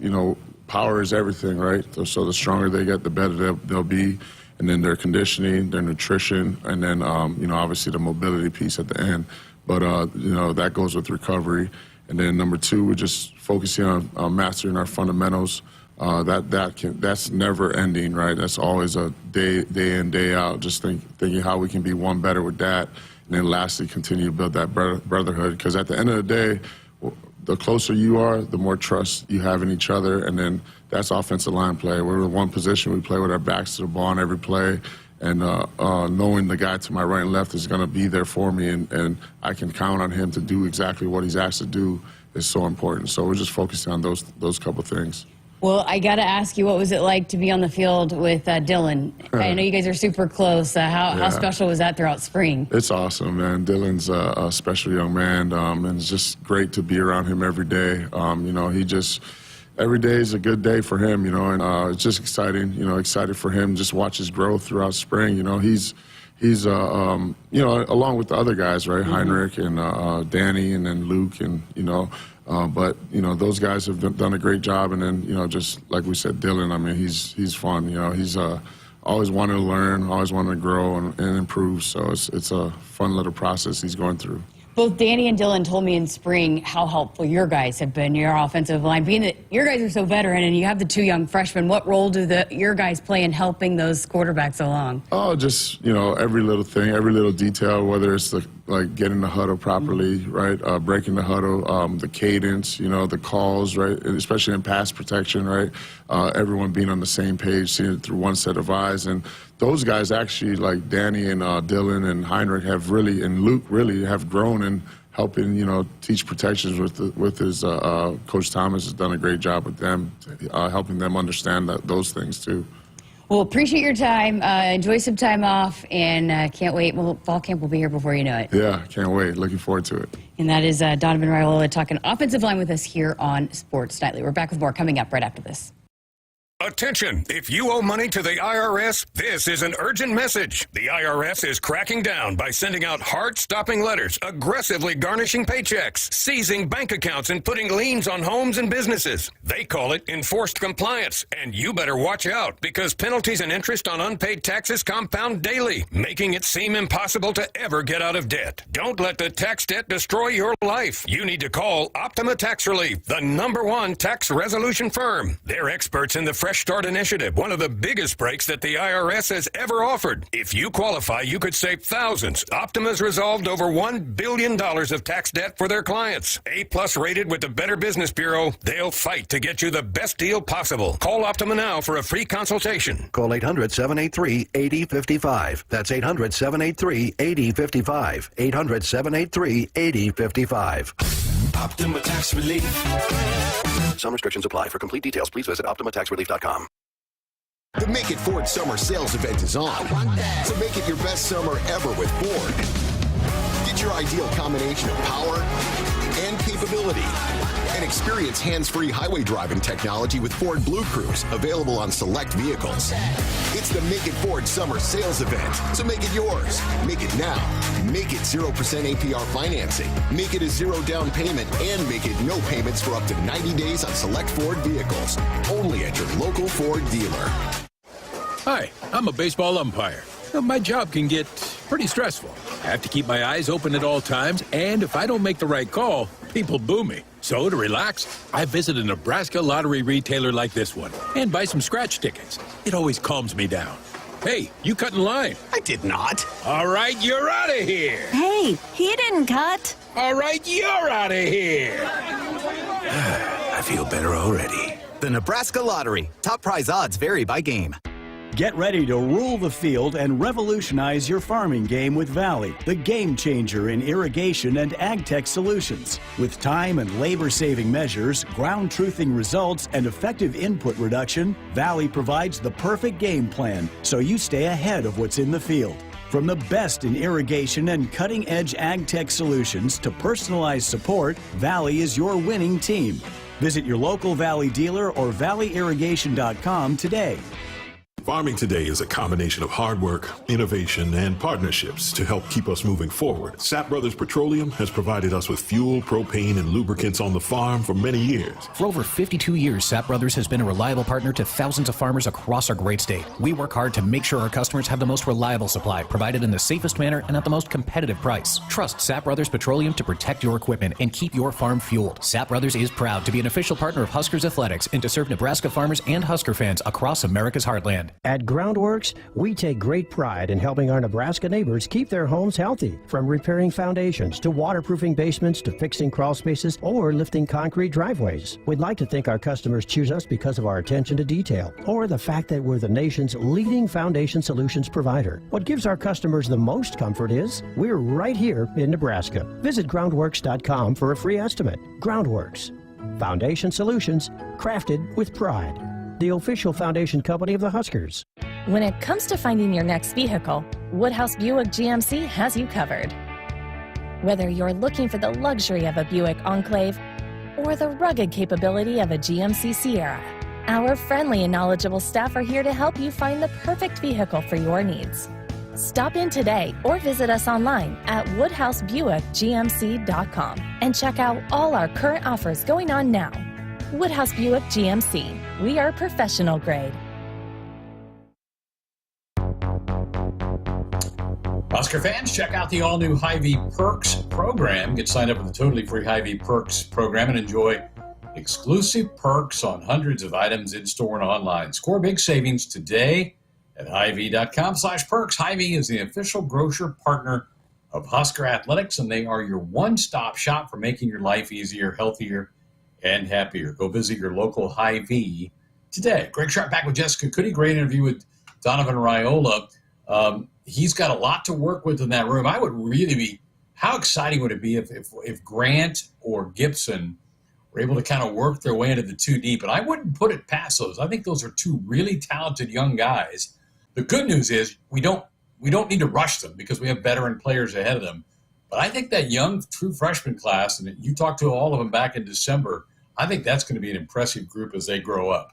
power is everything, right? So the stronger they get, the better they'll be. And then their conditioning, their nutrition, and then, obviously the mobility piece at the end. But, that goes with recovery. And then number two, we're just focusing on mastering our fundamentals. That's never ending, right? That's always a day in, day out, just thinking how we can be one better with that. And then lastly, continue to build that brotherhood. Because at the end of the day, the closer you are, the more trust you have in each other, and then that's offensive line play. We're in one position, we play with our backs to the ball on every play, and knowing the guy to my right and left is going to be there for me, and I can count on him to do exactly what he's asked to do is so important. So we're just focusing on those couple things. Well, I got to ask you, what was it like to be on the field with Dylan? I know you guys are super close. How special was that throughout spring? It's awesome, man. Dylan's a special young man, and it's just great to be around him every day. Every day is a good day for him, and it's just exciting, excited for him, just watch his growth throughout spring. He's along with the other guys, right? Mm-hmm. Heinrich and Danny and then Luke and, but those guys have done a great job, and then just like we said, Dylan. I mean, he's fun. He's always wanted to learn, always wanted to grow and improve. So it's a fun little process he's going through. Both Danny and Dylan told me in spring how helpful your guys have been, your offensive line. Being that your guys are so veteran and you have the two young freshmen, what role do your guys play in helping those quarterbacks along? Oh, just, every little thing, every little detail, whether it's like getting the huddle properly, right, breaking the huddle, the cadence, the calls, right, especially in pass protection, right, everyone being on the same page, seeing it through one set of eyes. And those guys actually, like Danny and Dylan and Heinrich have really, and Luke really have grown in helping, teach protections with his Coach Thomas has done a great job with them, helping them understand those things too. Well, appreciate your time. Enjoy some time off, and can't wait. Well, fall camp will be here before you know it. Yeah, can't wait. Looking forward to it. And that is Donovan Raiola talking offensive line with us here on Sports Nightly. We're back with more coming up right after this. Attention! If you owe money to the IRS, this is an urgent message. The IRS is cracking down by sending out heart-stopping letters, aggressively garnishing paychecks, seizing bank accounts, and putting liens on homes and businesses. They call it enforced compliance, and you better watch out because penalties and interest on unpaid taxes compound daily, making it seem impossible to ever get out of debt. Don't let the tax debt destroy your life. You need to call Optima Tax Relief, the #1 tax resolution firm. They're experts in the Fresh Start Initiative, one of the biggest breaks that the IRS has ever offered. If you qualify, you could save thousands. Optima's resolved over $1 billion of tax debt for their clients. A+ rated with the Better Business Bureau, they'll fight to get you the best deal possible. Call Optima now for a free consultation. Call 800-783-8055. That's 800-783-8055. 800-783-8055. Optima Tax Relief. Some restrictions apply. For complete details, please visit OptimaTaxRelief.com. The Make It Ford Summer Sales Event is on. So make it your best summer ever with Ford. Get your ideal combination of power and capability. And experience hands-free highway driving technology with Ford Blue Cruise, available on select vehicles. It's the Make It Ford Summer Sales Event, so make it yours. Make it now. Make it 0% APR financing. Make it a 0 down payment, and make it no payments for up to 90 days on select Ford vehicles. Only at your local Ford dealer. Hi, I'm a baseball umpire. My job can get pretty stressful. I have to keep my eyes open at all times, and if I don't make the right call, people boo me. So to relax, I visit a Nebraska lottery retailer like this one and buy some scratch tickets. It always calms me down. Hey, you cut in line. I did not. All right, you're out of here. Hey, he didn't cut. All right, you're out of here. I feel better already. The Nebraska Lottery. Top prize odds vary by game. Get ready to rule the field and revolutionize your farming game with Valley, the game changer in irrigation and ag tech solutions. With time and labor-saving measures, ground-truthing results, and effective input reduction, Valley provides the perfect game plan so you stay ahead of what's in the field. From the best in irrigation and cutting-edge ag tech solutions to personalized support, Valley is your winning team. Visit your local Valley dealer or valleyirrigation.com today. Farming today is a combination of hard work, innovation, and partnerships to help keep us moving forward. Sap Brothers Petroleum has provided us with fuel, propane, and lubricants on the farm for many years. For over 52 years, Sap Brothers has been a reliable partner to thousands of farmers across our great state. We work hard to make sure our customers have the most reliable supply, provided in the safest manner and at the most competitive price. Trust Sap Brothers Petroleum to protect your equipment and keep your farm fueled. Sap Brothers is proud to be an official partner of Huskers Athletics and to serve Nebraska farmers and Husker fans across America's heartland. At Groundworks, we take great pride in helping our Nebraska neighbors keep their homes healthy. From repairing foundations to waterproofing basements to fixing crawl spaces or lifting concrete driveways. We'd like to think our customers choose us because of our attention to detail or the fact that we're the nation's leading foundation solutions provider. What gives our customers the most comfort is we're right here in Nebraska. Visit groundworks.com for a free estimate. Groundworks. Foundation solutions crafted with pride. The official foundation company of the Huskers. When it comes to finding your next vehicle, Woodhouse Buick GMC has you covered. Whether you're looking for the luxury of a Buick Enclave or the rugged capability of a GMC Sierra, our friendly and knowledgeable staff are here to help you find the perfect vehicle for your needs. Stop in today or visit us online at woodhousebuickgmc.com and check out all our current offers going on now. Woodhouse Buick GMC. We are professional grade. Husker fans, check out the all-new Hy-Vee Perks program. Get signed up for the totally free Hy-Vee Perks program and enjoy exclusive perks on hundreds of items in-store and online. Score big savings today at Hy-Vee.com/perks. Hy-Vee is the official grocer partner of Husker Athletics, and they are your one-stop shop for making your life easier, healthier, and happier. Go visit your local Hy-Vee today. Greg Sharpe back with Jessica Coody. Great interview with Donovan Raiola. He's got a lot to work with in that room. I would really be, how exciting would it be if Grant or Gibson were able to kind of work their way into the two deep? And I wouldn't put it past those. I think those are two really talented young guys. The good news is we don't need to rush them because we have veteran players ahead of them. But I think that young true freshman class, and you talked to all of them back in December, I think that's going to be an impressive group as they grow up.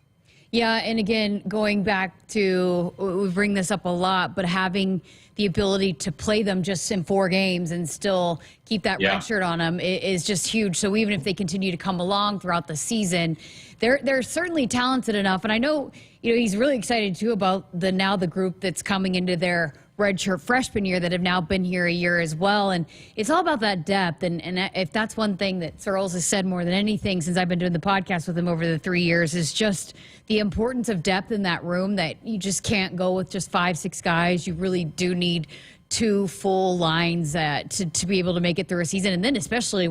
Yeah, and again, going back to, we bring this up a lot, but having the ability to play them just in 4 games and still keep that red shirt on them is just huge. So even if they continue to come along throughout the season, they're certainly talented enough. And I know, he's really excited too about the group that's coming into their redshirt freshman year that have now been here a year as well. And it's all about that depth. And if that's one thing that Searles has said more than anything since I've been doing the podcast with him over the 3 years is just the importance of depth in that room, that you just can't go with just 5-6 guys. You really do need 2 full lines to be able to make it through a season. And then especially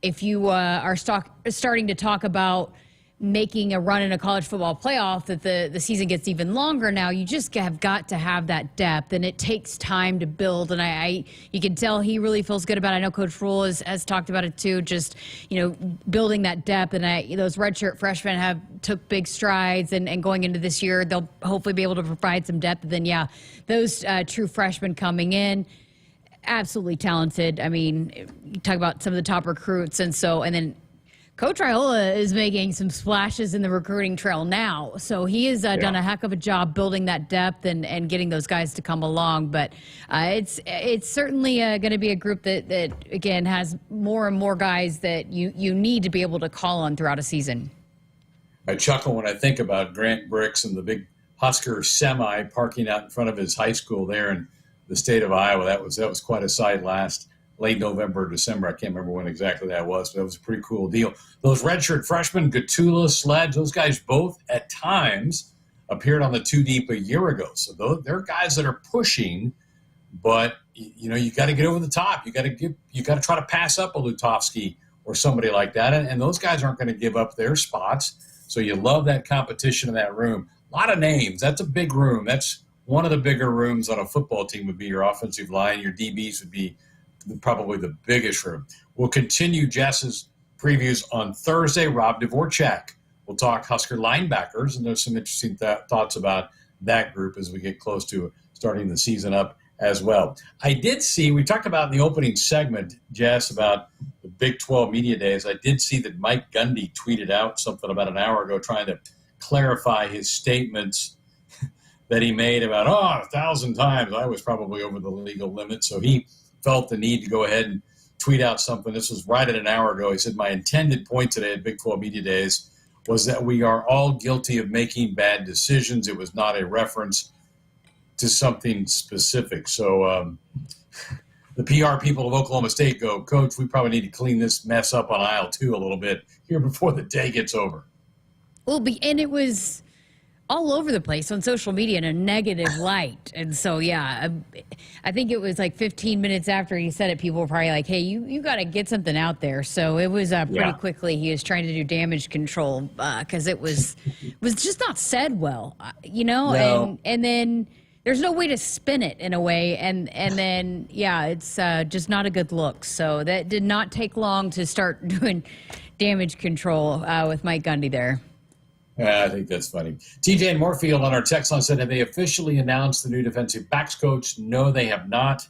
if you are starting to talk about making a run in a college football playoff, that the season gets even longer now, you just have got to have that depth, and it takes time to build. And you can tell he really feels good about it. I know Coach Rule has talked about it too, just, building that depth. And those redshirt freshmen took big strides, and going into this year, they'll hopefully be able to provide some depth. And then, those true freshmen coming in, absolutely talented. I mean, you talk about some of the top recruits, and then Coach Raiola is making some splashes in the recruiting trail now. So he has done a heck of a job building that depth and getting those guys to come along. But it's certainly going to be a group that again has more and more guys that you need to be able to call on throughout a season. I chuckle when I think about Grant Bricks and the big Husker semi parking out in front of his high school there in the state of Iowa. That was quite a sight late November, December. I can't remember when exactly that was, but that was a pretty cool deal. Those redshirt freshmen, Gatula, Sledge, those guys both at times appeared on the Two Deep a year ago. So they're guys that are pushing, but you got to get over the top. You got to try to pass up a Lutovsky or somebody like that, and those guys aren't going to give up their spots. So you love that competition in that room. A lot of names. That's a big room. That's one of the bigger rooms on a football team. Would be your offensive line. Your DBs would be probably the biggest room. We'll continue Jess's previews on Thursday. Rob Dvorak will talk Husker linebackers, and there's some interesting thoughts about that group as we get close to starting the season up as well. I did see, we talked about in the opening segment, Jess, about the Big 12 Media Days. I did see that Mike Gundy tweeted out something about an hour ago trying to clarify his statements that he made about, 1,000 times I was probably over the legal limit. So he felt the need to go ahead and tweet out something. This was right at an hour ago. He said, my intended point today at Big 12 Media Days was that we are all guilty of making bad decisions. It was not a reference to something specific. So the PR people of Oklahoma State go, Coach, we probably need to clean this mess up on aisle 2 a little bit here before the day gets over. Well, and it was all over the place on social media in a negative light. And so, yeah, I think it was like 15 minutes after he said it, people were probably like, hey, you got to get something out there. So it was pretty quickly he was trying to do damage control because it was just not said well, No. And then there's no way to spin it in a way. And then, it's just not a good look. So that did not take long to start doing damage control with Mike Gundy there. I think that's funny. TJ and Moorfield on our text line said, have they officially announced the new defensive backs coach? No, they have not.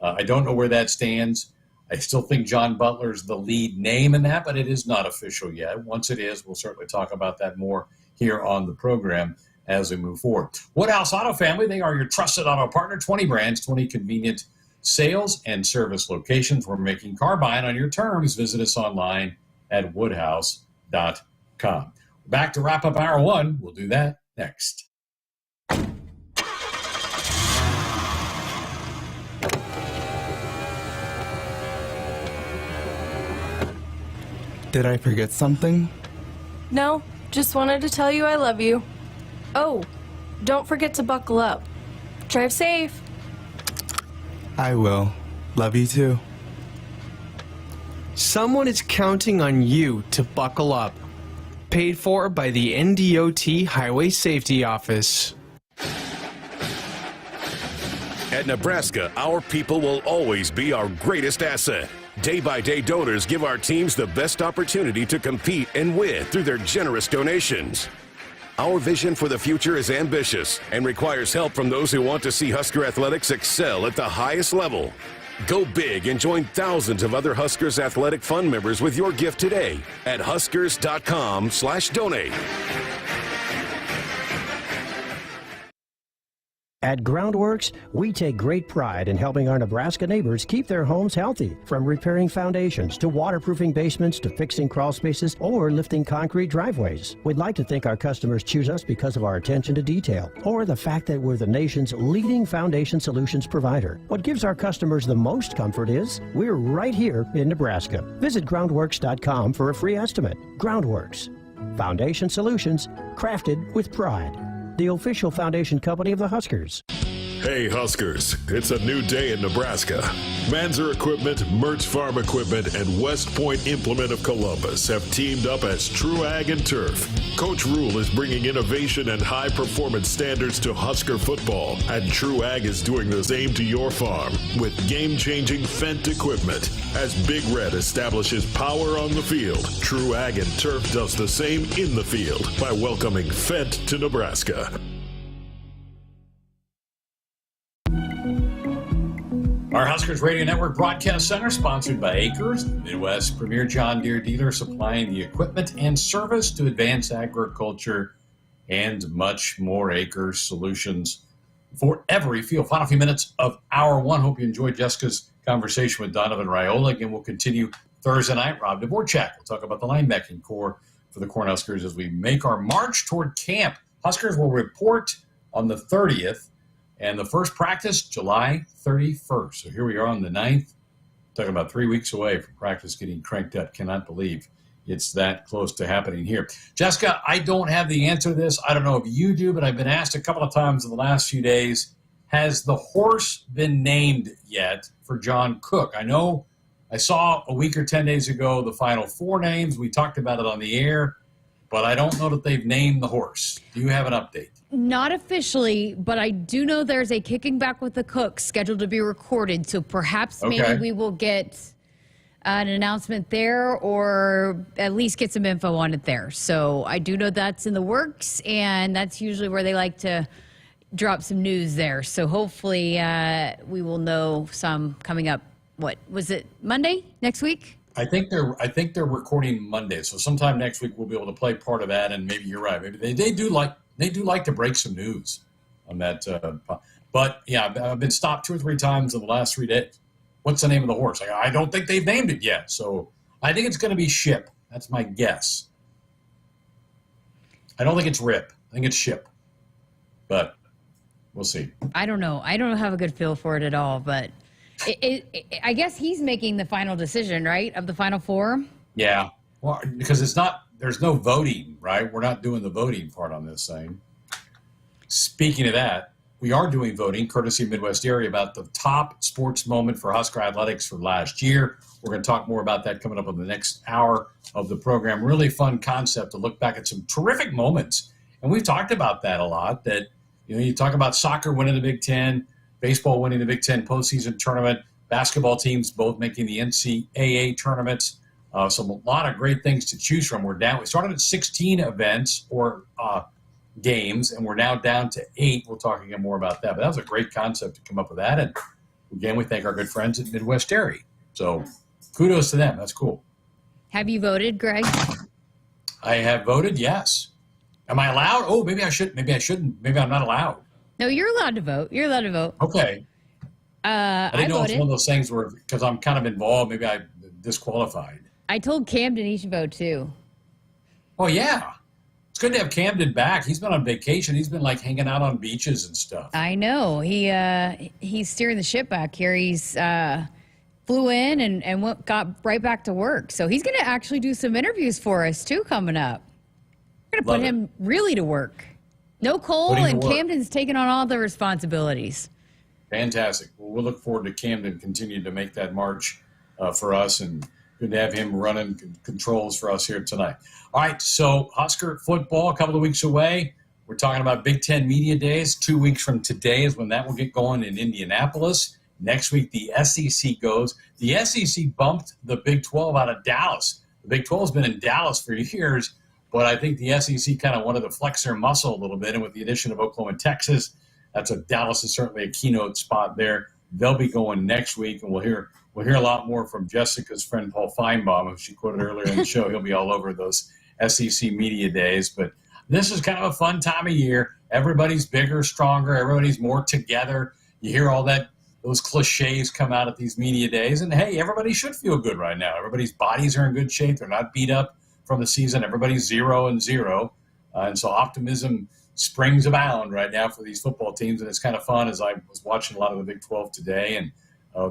I don't know where that stands. I still think John Butler's the lead name in that, but it is not official yet. Once it is, we'll certainly talk about that more here on the program as we move forward. Woodhouse Auto Family, they are your trusted auto partner. 20 brands, 20 convenient sales and service locations. We're making car buying on your terms. Visit us online at woodhouse.com. Back to wrap up hour 1. We'll do that next. Did I forget something? No, just wanted to tell you I love you. Oh, don't forget to buckle up. Drive safe. I will. Love you too. Someone is counting on you to buckle up. Paid for by the NDOT Highway Safety Office. At Nebraska, our people will always be our greatest asset. Day-by-day donors give our teams the best opportunity to compete and win through their generous donations. Our vision for the future is ambitious and requires help from those who want to see Husker Athletics excel at the highest level. Go big and join thousands of other Huskers Athletic Fund members with your gift today at huskers.com/donate. At Groundworks, we take great pride in helping our Nebraska neighbors keep their homes healthy, from repairing foundations to waterproofing basements to fixing crawl spaces or lifting concrete driveways. We'd like to think our customers choose us because of our attention to detail or the fact that we're the nation's leading foundation solutions provider. What gives our customers the most comfort is we're right here in Nebraska. Visit groundworks.com for a free estimate. Groundworks, foundation solutions crafted with pride. The official foundation company of the Huskers. Hey Huskers, it's a new day in Nebraska. Manzer Equipment, Mertz Farm Equipment, and West Point Implement of Columbus have teamed up as True Ag and Turf. Coach Rule is bringing innovation and high-performance standards to Husker football, and True Ag is doing the same to your farm with game-changing Fendt equipment. As Big Red establishes power on the field, True Ag and Turf does the same in the field by welcoming Fendt to Nebraska. Our Huskers Radio Network Broadcast Center, sponsored by Akrs, the Midwest's premier John Deere dealer, supplying the equipment and service to advance agriculture and much more. Akrs solutions for every field. Final few minutes of hour 1. Hope you enjoyed Jessica's conversation with Donovan Raiola. Again, we'll continue Thursday night. Rob Dvorak will talk about the linebacking core for the Cornhuskers as we make our march toward camp. Huskers will report on the 30th, and the first practice, July 31st. So here we are on the 9th, talking about 3 weeks away from practice getting cranked up. Cannot believe it's that close to happening here. Jessica, I don't have the answer to this. I don't know if you do, but I've been asked a couple of times in the last few days, has the horse been named yet for John Cook? I know I saw a week or 10 days ago the final 4 names. We talked about it on the air, but I don't know that they've named the horse. Do you have an update? Not officially, but I do know there's a Kicking Back with the Cooks scheduled to be recorded, so perhaps maybe we will get an announcement there or at least get some info on it there. So I do know that's in the works, and that's usually where they like to drop some news there. So hopefully we will know some coming up. What was it, Monday next week? I think they're recording Monday, so sometime next week we'll be able to play part of that. And maybe you're right. Maybe they do like to break some news on that. But yeah, I've been stopped 2 or 3 times in the last 3 days. What's the name of the horse? I don't think they've named it yet, so I think it's going to be Ship. That's my guess. I don't think it's Rip. I think it's Ship, but we'll see. I don't know. I don't have a good feel for it at all, but I guess he's making the final decision, right, of the final 4? Yeah, well, because there's no voting, right? We're not doing the voting part on this thing. Speaking of that, we are doing voting, courtesy of Midwest Area, about the top sports moment for Husker Athletics for last year. We're going to talk more about that coming up in the next hour of the program. Really fun concept to look back at some terrific moments. And we've talked about that a lot, that you talk about soccer winning the Big Ten, baseball winning the Big Ten postseason tournament, basketball teams both making the NCAA tournaments. So a lot of great things to choose from. We started at 16 events or games, and we're now down to 8. We'll talk again more about that. But that was a great concept to come up with that. And again, we thank our good friends at Midwest Dairy. So kudos to them. That's cool. Have you voted, Greg? I have voted, yes. Am I allowed? Oh, maybe I should. Maybe I shouldn't. Maybe I'm not allowed. No, you're allowed to vote. You're allowed to vote. Okay. I didn't know if voted. one of those things were, because I'm kind of involved, maybe I'm disqualified. I told Camden he should vote too. Oh, yeah. It's good to have Camden back. He's been on vacation. He's been like hanging out on beaches and stuff. I know. He's steering the ship back here. He's flew in and got right back to work. So he's going to actually do some interviews for us too coming up. We're going to put him really to work. No Cole, and Camden's taking on all the responsibilities. Fantastic. Well, we'll look forward to Camden continuing to make that march for us, and good to have him running controls for us here tonight. All right, so Husker football a couple of weeks away. We're talking about Big Ten Media Days. 2 weeks from today is when that will get going in Indianapolis. Next week, the SEC goes. The SEC bumped the Big 12 out of Dallas. The Big 12 has been in Dallas for years, but I think the SEC kind of wanted to flex their muscle a little bit, and with the addition of Oklahoma and Texas, Dallas is certainly a keynote spot there. They'll be going next week, and we'll hear a lot more from Jessica's friend Paul Feinbaum, who she quoted earlier in the show. He'll be all over those SEC Media Days. But this is kind of a fun time of year. Everybody's bigger, stronger. Everybody's more together. You hear all those cliches come out at these media days. And, hey, everybody should feel good right now. Everybody's bodies are in good shape. They're not beat up from the season. Everybody's 0-0. And so optimism springs abound right now for these football teams. And it's kind of fun, as I was watching a lot of the Big 12 today. And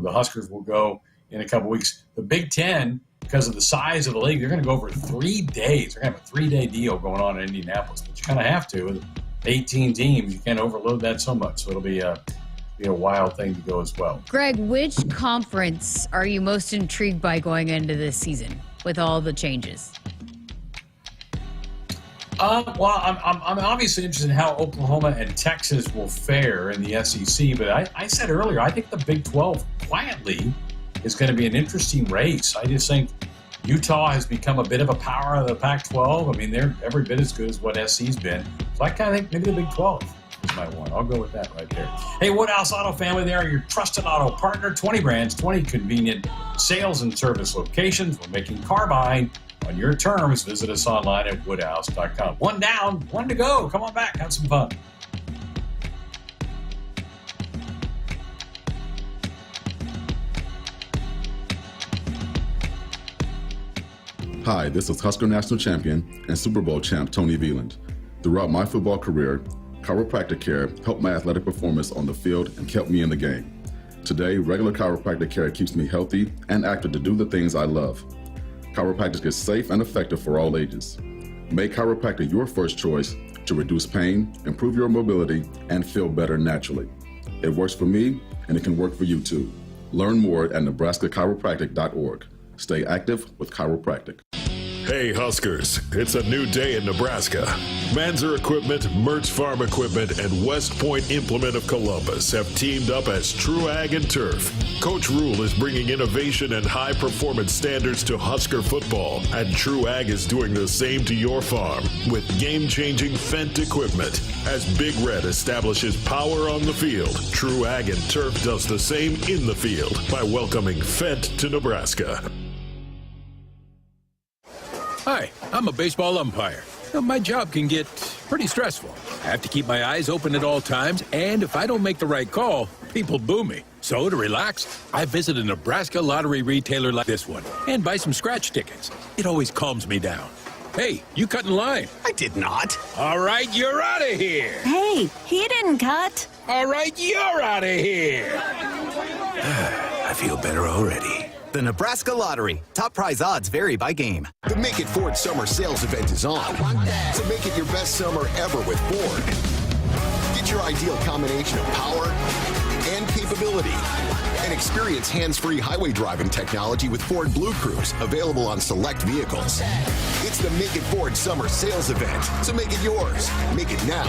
the Huskers will go in a couple weeks. The Big Ten, because of the size of the league, they're going to go over 3 days. They're going to have a 3-day deal going on in Indianapolis. But you kind of have to. With 18 teams, you can't overload that so much. So it'll be a wild thing to go as well. Greg, which conference are you most intrigued by going into this season with all the changes? Well, I'm obviously interested in how Oklahoma and Texas will fare in the SEC, but I said earlier, I think the Big 12 quietly is going to be an interesting race. I just think Utah has become a bit of a power of the Pac-12. I mean, they're every bit as good as what SC's been. So I kind of think maybe the Big 12 is my one. I'll go with that right there. Hey, Woodhouse Auto Family, they are your trusted auto partner. 20 brands, 20 convenient sales and service locations. We're making car buying on your terms. Visit us online at woodhouse.com. One down, one to go. Come on back. Have some fun. Hi, this is Husker National Champion and Super Bowl champ Tony Veland. Throughout my football career, chiropractic care helped my athletic performance on the field and kept me in the game. Today, regular chiropractic care keeps me healthy and active to do the things I love. Chiropractic is safe and effective for all ages. Make chiropractic your first choice to reduce pain, improve your mobility, and feel better naturally. It works for me, and it can work for you too. Learn more at nebraska-chiropractic.org. Stay active with chiropractic. Hey Huskers, it's a new day in Nebraska. Manzer Equipment, Mertz Farm Equipment, and West Point Implement of Columbus have teamed up as True Ag and Turf. Coach Rule is bringing innovation and high-performance standards to Husker football, and True Ag is doing the same to your farm with game-changing Fendt equipment. As Big Red establishes power on the field, True Ag and Turf does the same in the field by welcoming Fendt to Nebraska. Hi, I'm a baseball umpire. My job can get pretty stressful. I have to keep my eyes open at all times, and if I don't make the right call, people boo me. So to relax, I visit a Nebraska lottery retailer like this one and buy some scratch tickets. It always calms me down. Hey, you cut in line. I did not. All right, you're out of here. Hey, he didn't cut. All right, you're out of here. I feel better already. The Nebraska Lottery. Top prize odds vary by game. The Make It Ford Summer Sales Event is on. So make it your best summer ever with Ford. Get your ideal combination of power and capability. And experience hands-free highway driving technology with Ford Blue Cruise, available on select vehicles. It's the Make It Ford Summer Sales Event, so make it yours. Make it now.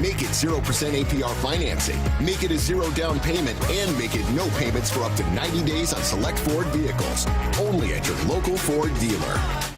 Make it 0% APR financing. Make it a zero down payment, and make it no payments for up to 90 days on select Ford vehicles. Only at your local Ford dealer.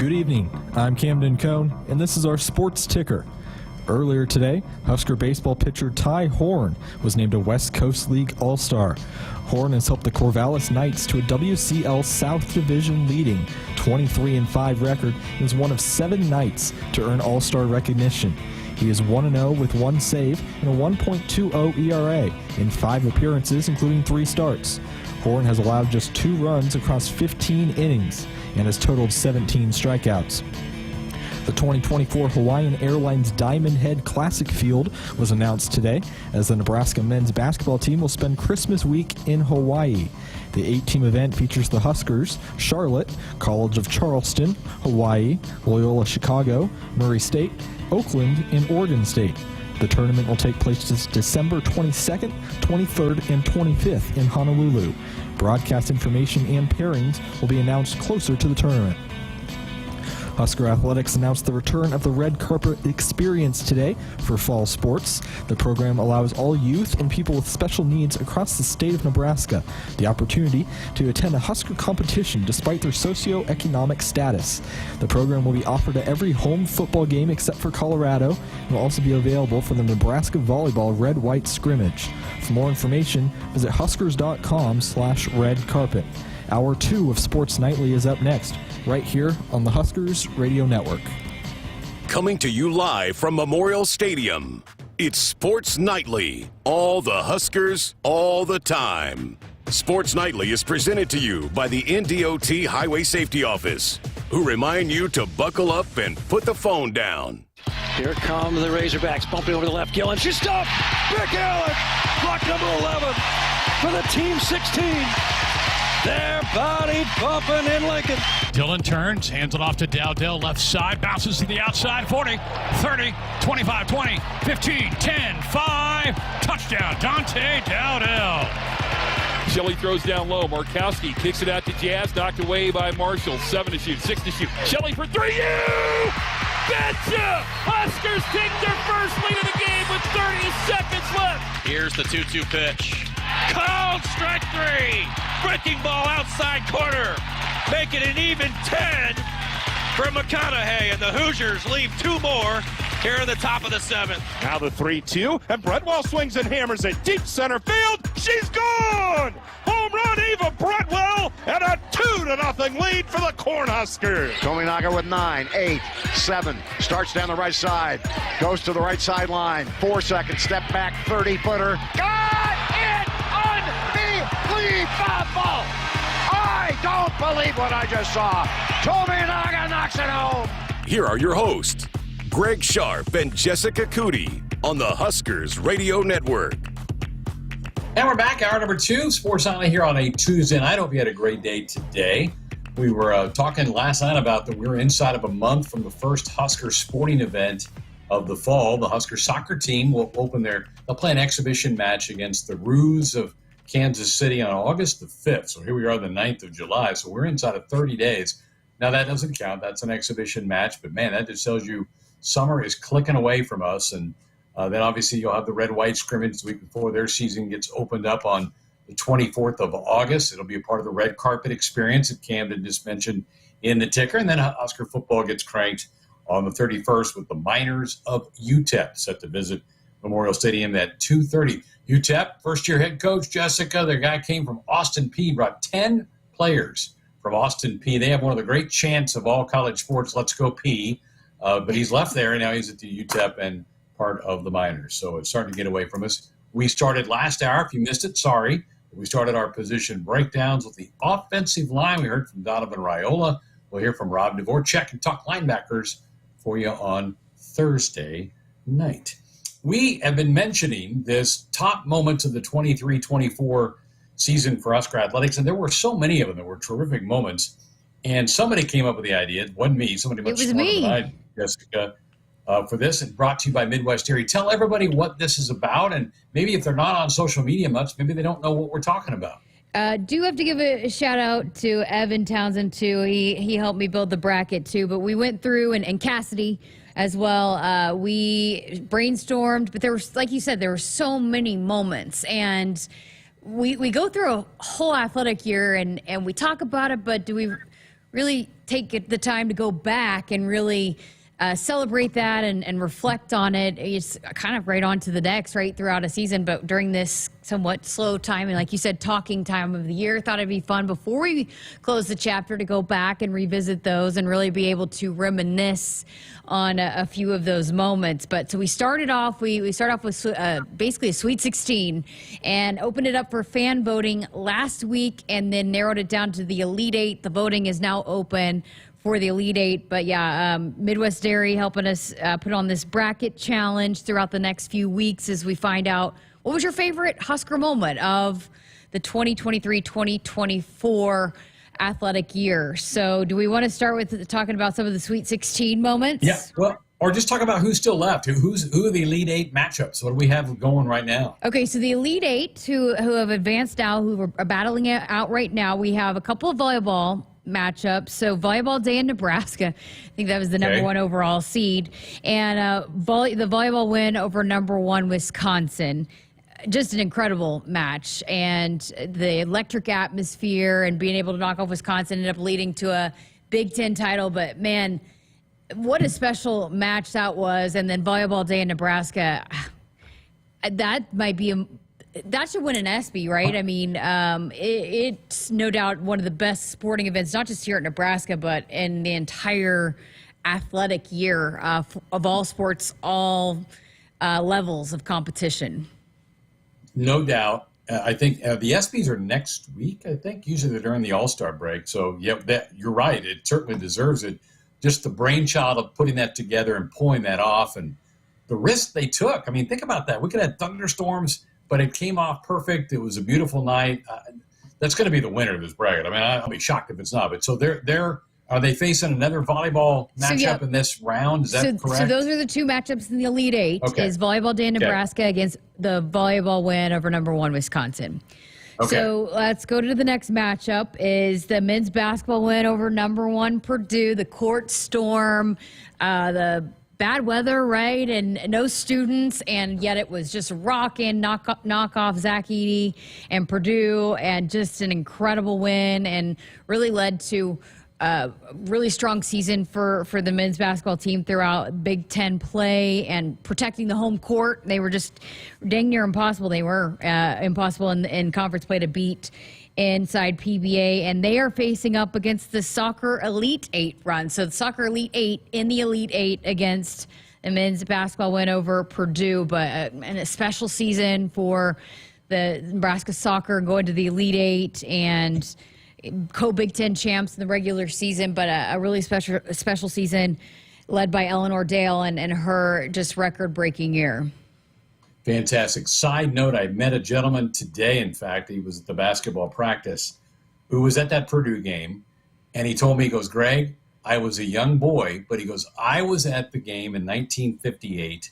Good evening. I'm Camden Cohn, and this is our Sports Ticker. Earlier today, Husker baseball pitcher Ty Horn was named a West Coast League All-Star. Horn has helped the Corvallis Knights to a WCL South Division leading 23-5 record and is one of 7 Knights to earn All-Star recognition. He is 1-0 with 1 save and a 1.20 ERA in 5 appearances, including 3 starts. Horn has allowed just 2 runs across 15 innings and has totaled 17 strikeouts. The 2024 Hawaiian Airlines Diamond Head Classic Field was announced today, as the Nebraska men's basketball team will spend Christmas week in Hawaii. The 8-team event features the Huskers, Charlotte, College of Charleston, Hawaii, Loyola Chicago, Murray State, Oakland, and Oregon State. The tournament will take place December 22nd, 23rd, and 25th in Honolulu. Broadcast information and pairings will be announced closer to the tournament. Husker Athletics announced the return of the Red Carpet Experience today for fall sports. The program allows all youth and people with special needs across the state of Nebraska the opportunity to attend a Husker competition despite their socioeconomic status. The program will be offered at every home football game except for Colorado and will also be available for the Nebraska Volleyball Red-White Scrimmage. For more information, visit huskers.com/redcarpet. Hour 2 of Sports Nightly is up next, right here on the Huskers Radio Network. Coming to you live from Memorial Stadium, it's Sports Nightly. All the Huskers, all the time. Sports Nightly is presented to you by the NDOT Highway Safety Office, who remind you to buckle up and put the phone down. Here come the Razorbacks, bumping over the left. Gillen, she's stopped! Rick Allen, block number 11 for the Team 16. They're body bumping in Lincoln. Dillon turns, hands it off to Dowdell, left side, bounces to the outside, 40, 30, 25, 20, 15, 10, 5, touchdown, Dante Dowdell. Shelley throws down low. Markowski kicks it out to Jazz, knocked away by Marshall. 7 to shoot, 6 to shoot. Shelley for 3. You betcha! Huskers take their first lead of the game with 30 seconds left. Here's the 2-2 pitch. Called strike 3. Breaking ball outside corner. Make it an even 10 for McConaughey. And the Hoosiers leave 2 more here in the top of the 7th. Now the 3-2, and Bredwell swings and hammers it deep center field. She's gone! Home run, Eva Bredwell, and a 2-0 lead for the Cornhuskers. Tominaga with 9, 8, 7, starts down the right side, goes to the right sideline, 4 seconds, step back, 30-footer. Got it! Unbelievable! I don't believe what I just saw. Tominaga knocks it home. Here are your hosts, Greg Sharpe and Jessica Coody on the Huskers Radio Network. And we're back, hour number 2, Sports Nightly here on a Tuesday night. I hope you had a great day today. We were talking last night about that we're inside of a month from the first Husker sporting event of the fall. The Husker soccer team will they'll play an exhibition match against the Roos of Kansas City on August the 5th. So here we are the 9th of July. So we're inside of 30 days. Now that doesn't count. That's an exhibition match. But man, that just tells you summer is clicking away from us. And then obviously you'll have the red-white scrimmage the week before their season gets opened up on the 24th of August. It'll be a part of the red carpet experience that Camden just mentioned in the ticker. And then Husker football gets cranked on the 31st with the Miners of UTEP set to visit Memorial Stadium at 2:30. UTEP, first-year head coach Jessica, their guy came from Austin Peay, brought 10 players from Austin Peay. They have one of the great chants of all college sports, Let's Go Peay. But he's left there, and now he's at the UTEP and part of the Miners. So it's starting to get away from us. We started last hour. If you missed it, sorry. We started our position breakdowns with the offensive line. We heard from Donovan Raiola. We'll hear from Rob Dvorak and talk linebackers for you on Thursday night. We have been mentioning this top moments of the 23-24 season for Husker Athletics, and there were so many of them. There were terrific moments. And somebody came up with the idea. It wasn't me. Somebody much smarter than I, Jessica, for this. And brought to you by Midwest Dairy. Tell everybody what this is about, and maybe if they're not on social media much, maybe they don't know what we're talking about. Do have to give a shout out to Evan Townsend too. He helped me build the bracket too. But we went through and Cassidy as well. We brainstormed, but there was, like you said, there were so many moments, and we go through a whole athletic year and we talk about it. But do we really take the time to go back and really celebrate that and reflect on it. It's kind of right on to the next, right throughout a season. But during this somewhat slow time, and like you said, talking time of the year, thought it'd be fun before we close the chapter to go back and revisit those and really be able to reminisce on a few of those moments. But so we started off, we started off with basically a Sweet 16 and opened it up for fan voting last week and then narrowed it down to the Elite Eight. The voting is now open for the Elite Eight. But yeah, Midwest Dairy helping us put on this bracket challenge throughout the next few weeks as we find out what was your favorite Husker moment of the 2023-2024 athletic year. So do we want to start with talking about some of the Sweet 16 moments? Yeah, well, or just talk about who's still left. Who are the Elite Eight matchups? What do we have going right now? Okay, so the Elite Eight who have advanced now, who are battling it out right now, we have a couple of volleyball matchups. So Volleyball Day in Nebraska, I think that was the number one overall seed, and the volleyball win over number one Wisconsin. Just an incredible match, and the electric atmosphere and being able to knock off Wisconsin ended up leading to a Big Ten title. But man, what a special match that was. And then Volleyball Day in Nebraska, that might be that should win an ESPY, right? I mean, it's no doubt one of the best sporting events, not just here at Nebraska, but in the entire athletic year of all sports, all levels of competition. No doubt. I think the ESPYs are next week, I think. Usually they're during the All-Star break. So, yeah, you're right. It certainly deserves it. Just the brainchild of putting that together and pulling that off and the risk they took. I mean, think about that. We could have thunderstorms, but it came off perfect. It was a beautiful night. That's going to be the winner of this bracket. I mean, I'll be shocked if it's not. But so are they facing another volleyball matchup in this round? Is that correct? So those are the two matchups in the Elite Eight. Okay. Is Volleyball Day in Nebraska against the volleyball win over number one Wisconsin. Okay. So let's go to the next matchup. Is the men's basketball win over number one Purdue, the court storm, the bad weather, right, and no students, and yet it was just rocking, knock off Zach Edey and Purdue, and just an incredible win, and really led to a really strong season for the men's basketball team throughout Big Ten play and protecting the home court. They were just dang near impossible. They were impossible in conference play to beat inside PBA, and they are facing up against the Soccer Elite Eight run. So the Soccer Elite Eight in the Elite Eight against the men's basketball win over Purdue, but a special season for the Nebraska soccer going to the Elite Eight and co-Big Ten champs in the regular season, but a really special season led by Eleanor Dale and her just record-breaking year. Fantastic. Side note, I met a gentleman today, in fact, he was at the basketball practice, who was at that Purdue game, and he told me, he goes, Greg, I was a young boy, but he goes, I was at the game in 1958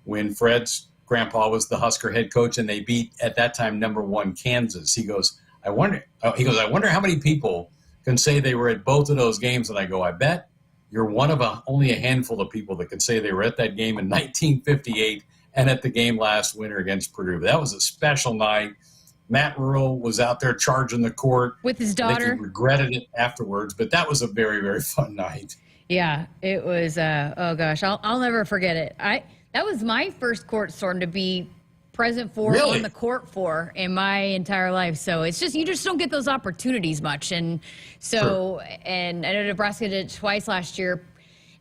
when Fred's grandpa was the Husker head coach, and they beat, at that time, number one Kansas. He goes, I wonder how many people can say they were at both of those games. And I go, I bet you're one of only a handful of people that can say they were at that game in 1958 and at the game last winter against Purdue. That was a special night. Matt Rural was out there charging the court with his daughter. I think he regretted it afterwards, but that was a very, very fun night. Yeah, it was. Oh gosh, I'll never forget it. That was my first court storm to be present for, on the court for in my entire life. So it's just, you just don't get those opportunities much. And so, and I know Nebraska did it twice last year.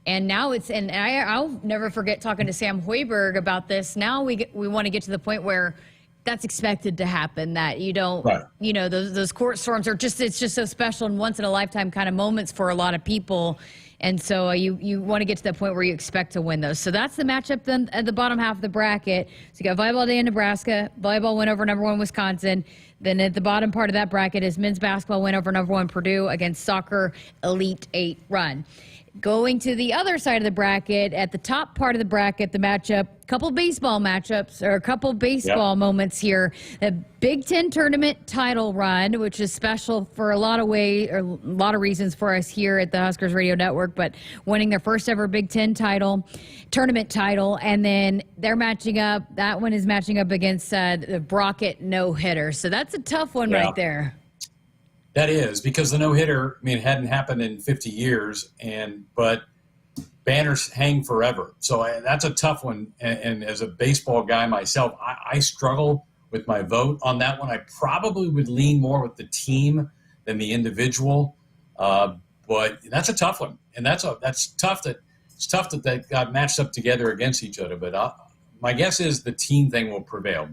And now I'll never forget talking to Sam Hoiberg about this. Now we want to get to the point where that's expected to happen, that you don't, those court storms are just, it's just so special and once in a lifetime kind of moments for a lot of people. And so you want to get to that point where you expect to win those. So that's the matchup then at the bottom half of the bracket. So you got Volleyball Day in Nebraska, volleyball win over number one Wisconsin. Then at the bottom part of that bracket is men's basketball win over number one Purdue against Soccer Elite Eight run. Going to the other side of the bracket, at the top part of the bracket, the matchup, couple baseball matchups, or a couple baseball moments here. The Big Ten tournament title run, which is special for a lot of reasons for us here at the Huskers Radio Network, but winning their first ever Big Ten tournament title, and then they're matching up, that one is matching up against the Brockett no-hitter. So that's a tough one right there. That is, because the no-hitter, it hadn't happened in 50 years, but banners hang forever. So that's a tough one. And as a baseball guy myself, I struggle with my vote on that one. I probably would lean more with the team than the individual. But that's a tough one. And that's tough that they got matched up together against each other. But my guess is the team thing will prevail.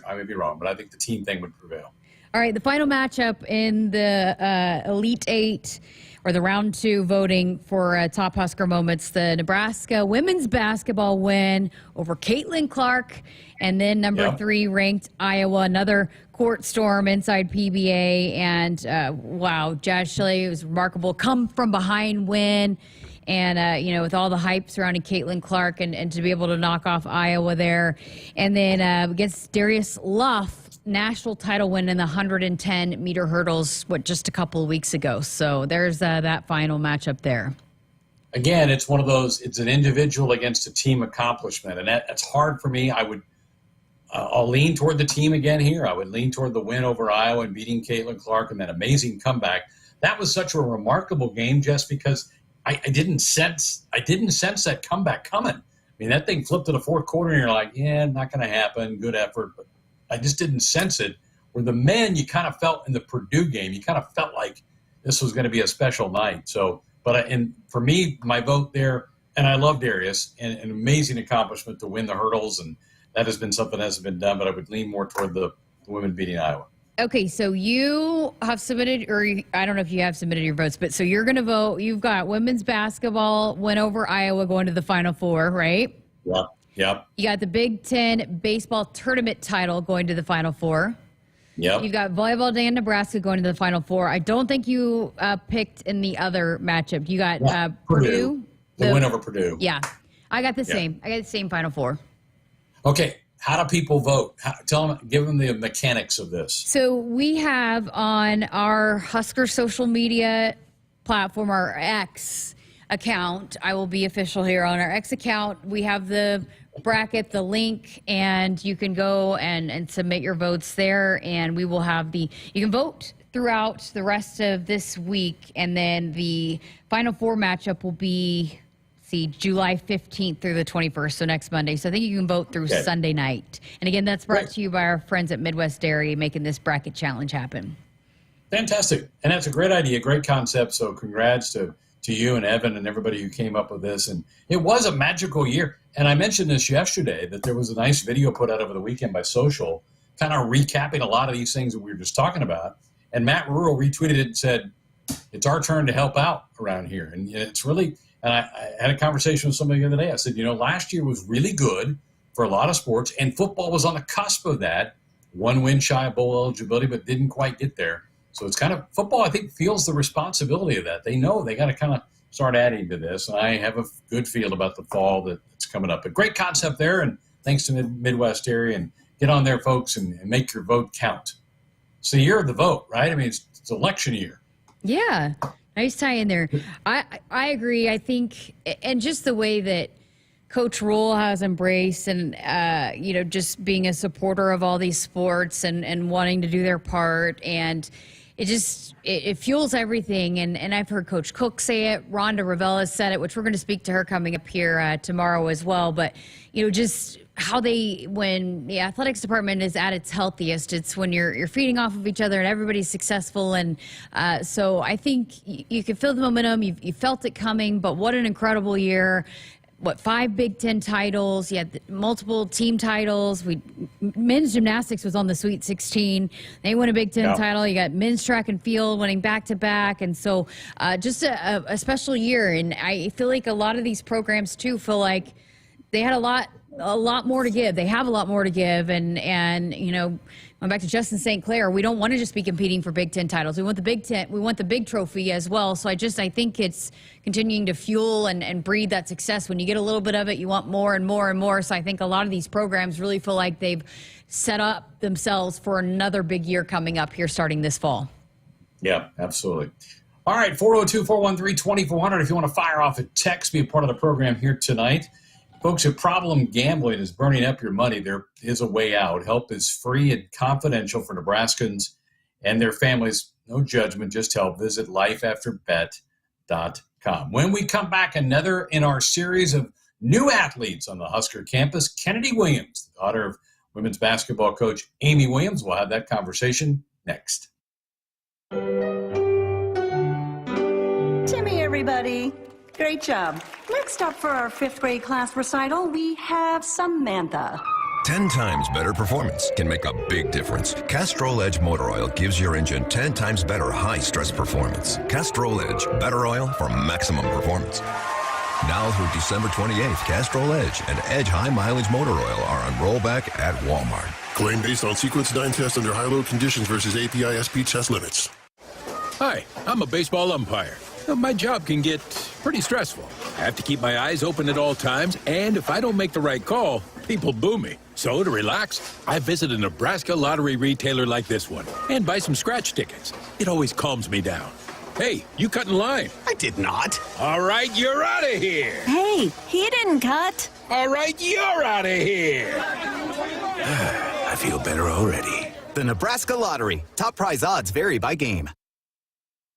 I may be wrong, but I think the team thing would prevail. All right, the final matchup in the Elite Eight, or the round 2 voting for top Husker moments, the Nebraska women's basketball win over Caitlin Clark, and then number 3 ranked Iowa, another court storm inside PBA, and wow, Jazz Shelley was remarkable, come from behind win, and with all the hype surrounding Caitlin Clark, and to be able to knock off Iowa there, and then against Darius Luff, national title win in the 110-meter hurdles, just a couple of weeks ago. So there's that final matchup there. Again, it's one of those, it's an individual against a team accomplishment, and that's hard for me. I'll lean toward the team again here. I would lean toward the win over Iowa and beating Caitlin Clark and that amazing comeback. That was such a remarkable game, just because I didn't sense that comeback coming. That thing flipped to the fourth quarter, and you're like, yeah, not going to happen. Good effort, but I just didn't sense it. Where the men, you kind of felt in the Purdue game, you kind of felt like this was going to be a special night. So, and for me, my vote there, and I love Darius, and an amazing accomplishment to win the hurdles, and that has been something that hasn't been done, but I would lean more toward the women beating Iowa. Okay, so you have submitted, or I don't know if you have submitted your votes, but so you're going to vote. You've got women's basketball win over Iowa going to the Final Four, right? Yeah. Yep. You got the Big Ten baseball tournament title going to the Final Four. Yep. You've got volleyball day in Nebraska going to the Final Four. I don't think you picked in the other matchup. You got Purdue. The win over Purdue. Yeah. I got the same. I got the same Final Four. Okay. How do people vote? Give them the mechanics of this. So we have on our Husker social media platform, our X account. I will be official here on our X account. We have the bracket, the link, and you can go and submit your votes there, and we will have you can vote throughout the rest of this week, and then the Final Four matchup will be July 15th through the 21st, so next Monday. So I think you can vote through Sunday night. And again, that's brought to you by our friends at Midwest Dairy, making this bracket challenge happen. Fantastic. And that's a great idea, great concept. So congrats to you and Evan and everybody who came up with this. And it was a magical year. And I mentioned this yesterday, that there was a nice video put out over the weekend by Social, kind of recapping a lot of these things that we were just talking about. And Matt Rural retweeted it and said, it's our turn to help out around here. And it's really, and I had a conversation with somebody the other day. I said, last year was really good for a lot of sports, and football was on the cusp of that. One win shy of bowl eligibility, but didn't quite get there. So it's kind of, football, I think, feels the responsibility of that. They know they got to kind of start adding to this. And I have a good feel about the fall that's coming up. A great concept there, and thanks to Midwest Area. And get on there, folks, and make your vote count. It's the year of the vote, right? It's election year. Yeah, nice tie in there. I agree. I think, and just the way that Coach Rule has embraced and, just being a supporter of all these sports and wanting to do their part. And it fuels everything. And I've heard Coach Cook say it. Rhonda Rivella said it, which we're going to speak to her coming up here tomorrow as well. But, just how when the athletics department is at its healthiest, it's when you're feeding off of each other and everybody's successful. And so I think you can feel the momentum. You felt it coming, but what an incredible year. 5 Big Ten titles. You had multiple team titles. Men's gymnastics was on the Sweet 16. They won a Big Ten title. You got men's track and field winning back-to-back. And so just a special year. And I feel like a lot of these programs, too, feel like they had a lot more to give. They have a lot more to give. And going back to Justin St. Clair, we don't want to just be competing for Big Ten titles. We want the Big Ten. We want the big trophy as well. So I think it's continuing to fuel and breed that success. When you get a little bit of it, you want more and more and more. So I think a lot of these programs really feel like they've set up themselves for another big year coming up here starting this fall. Yeah, absolutely. All right, 402-413-2400. If you want to fire off a text, be a part of the program here tonight. Folks, if problem gambling is burning up your money, there is a way out. Help is free and confidential for Nebraskans and their families. no judgment, just help. Visit lifeafterbet.com. When we come back, another in our series of new athletes on the Husker campus, Kennadi Williams, the daughter of women's basketball coach Amy Williams. We'll have that conversation next. Timmy, everybody. Great job. Next up for our 5th grade class recital, we have Samantha. 10 times better performance can make a big difference. Castrol Edge Motor Oil gives your engine 10 times better high-stress performance. Castrol Edge, better oil for maximum performance. Now through December 28th, Castrol Edge and Edge High Mileage Motor Oil are on rollback at Walmart. Claim based on Sequence 9 test under high-load conditions versus API SP test limits. Hi, I'm a baseball umpire. My job can get pretty stressful. I have to keep my eyes open at all times, and if I don't make the right call, people boo me. So to relax, I visit a Nebraska lottery retailer like this one and buy some scratch tickets. It always calms me down. Hey, you cut in line. I did not. All right, you're out of here. Hey, he didn't cut. All right, you're out of here. I feel better already. The Nebraska Lottery. Top prize odds vary by game.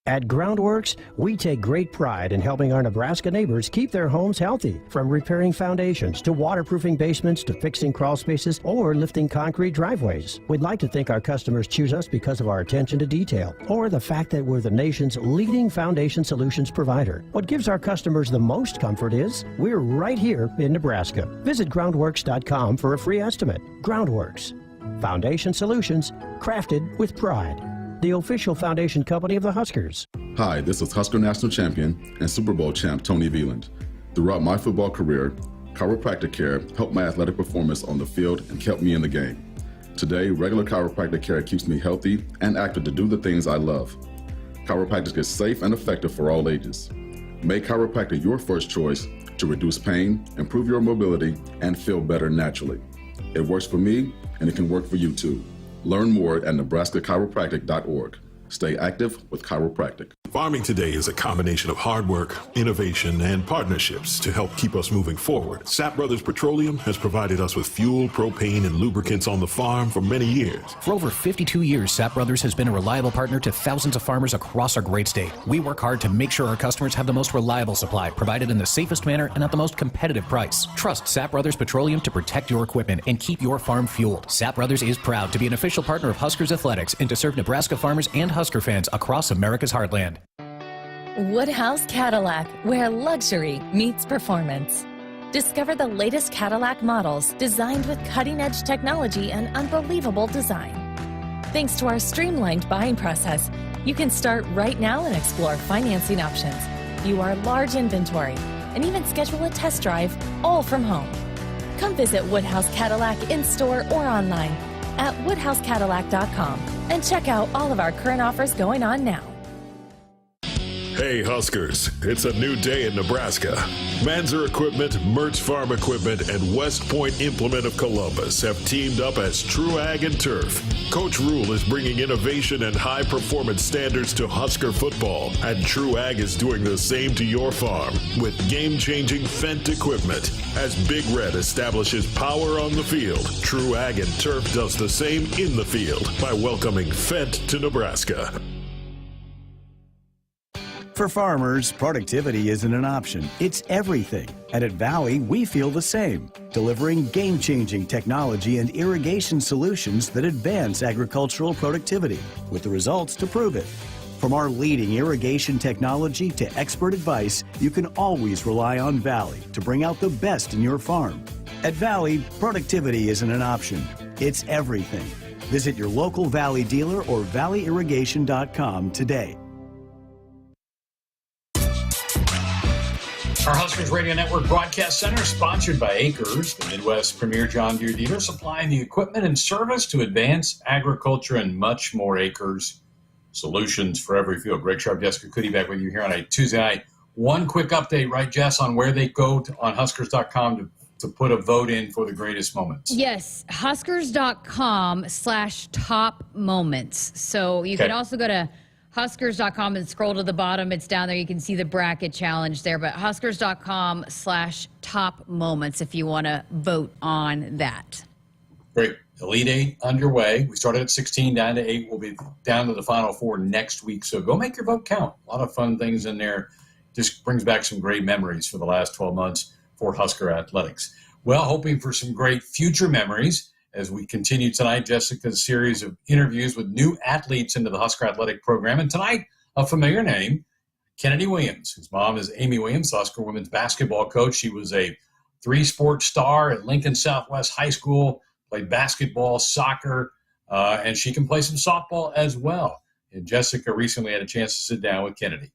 At Groundworks, we take great pride in helping our Nebraska neighbors keep their homes healthy. From repairing foundations to waterproofing basements to fixing crawl spaces or lifting concrete driveways. We'd like to think our customers choose us because of our attention to detail or the fact that we're the nation's leading foundation solutions provider. What gives our customers the most comfort is we're right here in Nebraska. Visit groundworks.com for a free estimate. Groundworks. Foundation solutions crafted with pride. The official foundation company of the Huskers. Hi, this is Husker National Champion and Super Bowl champ Tony Veland. Throughout my football career, chiropractic care helped my athletic performance on the field and kept me in the game. Today, regular chiropractic care keeps me healthy and active to do the things I love. Chiropractic is safe and effective for all ages. Make chiropractic your first choice to reduce pain, improve your mobility, and feel better naturally. It works for me, and it can work for you too. Learn more at nebraska-chiropractic.org. Stay active with chiropractic. Farming today is a combination of hard work, innovation, and partnerships to help keep us moving forward. Sap Brothers Petroleum has provided us with fuel, propane, and lubricants on the farm for many years. For over 52 years, Sap Brothers has been a reliable partner to thousands of farmers across our great state. We work hard to make sure our customers have the most reliable supply, provided in the safest manner and at the most competitive price. Trust Sap Brothers Petroleum to protect your equipment and keep your farm fueled. Sap Brothers is proud to be an official partner of Huskers Athletics and to serve Nebraska farmers and Husker fans across America's heartland. Woodhouse Cadillac, where luxury meets performance. Discover the latest Cadillac models designed with cutting-edge technology and unbelievable design. Thanks to our streamlined buying process, you can start right now and explore financing options, view our large inventory, and even schedule a test drive, all from home. Come visit Woodhouse Cadillac in-store or online at woodhousecadillac.com and check out all of our current offers going on now. Hey Huskers, it's a new day in Nebraska. Manzer Equipment, Mertz Farm Equipment, and West Point Implement of Columbus have teamed up as True Ag and Turf. Coach Rule is bringing innovation and high-performance standards to Husker football, and True Ag is doing the same to your farm with game-changing Fendt equipment. As Big Red establishes power on the field, True Ag and Turf does the same in the field by welcoming Fendt to Nebraska. For farmers, productivity isn't an option, it's everything. And at Valley, we feel the same, delivering game-changing technology and irrigation solutions that advance agricultural productivity, with the results to prove it. From our leading irrigation technology to expert advice, you can always rely on Valley to bring out the best in your farm. At Valley, productivity isn't an option, it's everything. Visit your local Valley dealer or valleyirrigation.com today. Our Huskers Radio Network Broadcast Center, sponsored by Akrs, the Midwest's premier John Deere dealer, supplying the equipment and service to advance agriculture and much more. Akrs, solutions for every field. Greg Sharpe, Jessica Coody back with you here on a Tuesday night. One quick update, right, Jess, on where they go on Huskers.com to put a vote in for the greatest moments. Yes, Huskers.com/top moments. So you can also go to Huskers.com and scroll to the bottom. It's down there. You can see the bracket challenge there, but Huskers.com/top moments if you want to vote on that. Great. Elite Eight underway. We started at 16, down to 8. We'll be down to the Final Four next week. So go make your vote count. A lot of fun things in there. Just brings back some great memories for the last 12 months for Husker Athletics. Well, hoping for some great future memories as we continue tonight, Jessica's series of interviews with new athletes into the Husker Athletic program. And tonight, a familiar name, Kennadi Williams, whose mom is Amy Williams, Husker women's basketball coach. She was a 3-sport star at Lincoln Southwest High School, played basketball, soccer, and she can play some softball as well. And Jessica recently had a chance to sit down with Kennadi.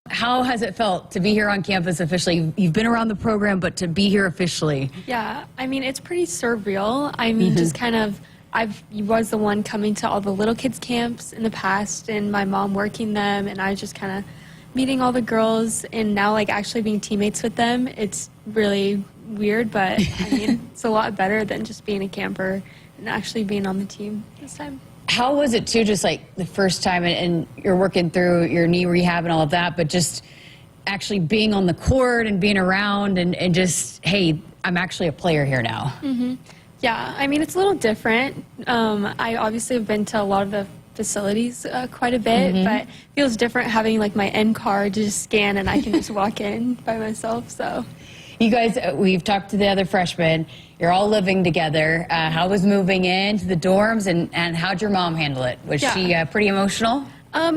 How has it felt to be here on campus officially? You've been around the program, but to be here officially? Yeah, I mean, it's pretty surreal. I mean, just kind of, I was the one coming to all the little kids camps in the past and my mom working them, and I was just kind of meeting all the girls, and now like actually being teammates with them. It's really weird, but I mean, it's a lot better than just being a camper and actually being on the team this time. How was it too, just like the first time, and you're working through your knee rehab and all of that, but just actually being on the court and being around and just, hey, I'm actually a player here now? Yeah, I mean, it's a little different. I obviously have been to a lot of the facilities quite a bit, but it feels different having like my N card to just scan and I can just walk in by myself. So you guys, we've talked to the other freshmen. You're all living together. How was moving into the dorms, and how'd your mom handle it? Was she pretty emotional?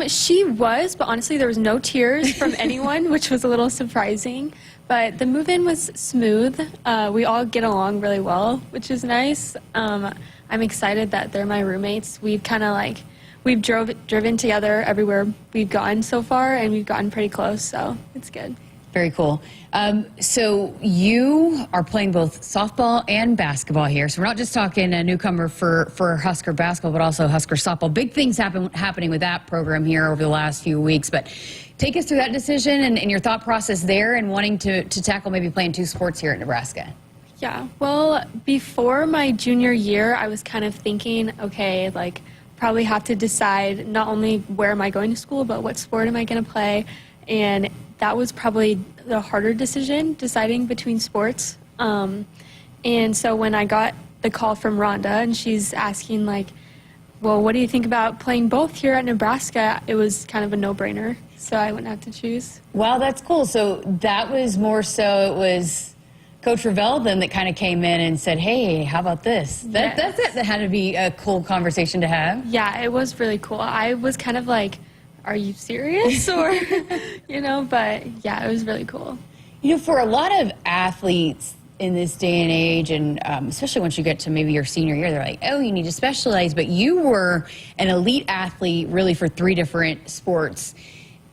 She was, but honestly, there was no tears from anyone, which was a little surprising. But the move-in was smooth. We all get along really well, which is nice. I'm excited that they're my roommates. We've kind of like, we've driven together everywhere we've gone so far, and we've gotten pretty close, so it's good. Very cool. So you are playing both softball and basketball here. So we're not just talking a newcomer for Husker basketball, but also Husker softball. Big things happening with that program here over the last few weeks. But take us through that decision and your thought process there and wanting to tackle maybe playing 2 sports here at Nebraska. Yeah, well, before my junior year, I was kind of thinking, okay, like probably have to decide not only where am I going to school, but what sport am I going to play. And that was probably the harder decision, deciding between sports. And so when I got the call from Rhonda and she's asking like, well, what do you think about playing both here at Nebraska? It was kind of a no-brainer, so I wouldn't have to choose. Wow, that's cool. So that was more so it was Coach Ravel then that kind of came in and said, hey, how about this? That had to be a cool conversation to have. Yeah, it was really cool. I was kind of like, are you serious? Or, you know, but yeah, it was really cool. You know, for a lot of athletes in this day and age, and especially once you get to maybe your senior year, they're like, oh, you need to specialize. But you were an elite athlete really for 3 different sports.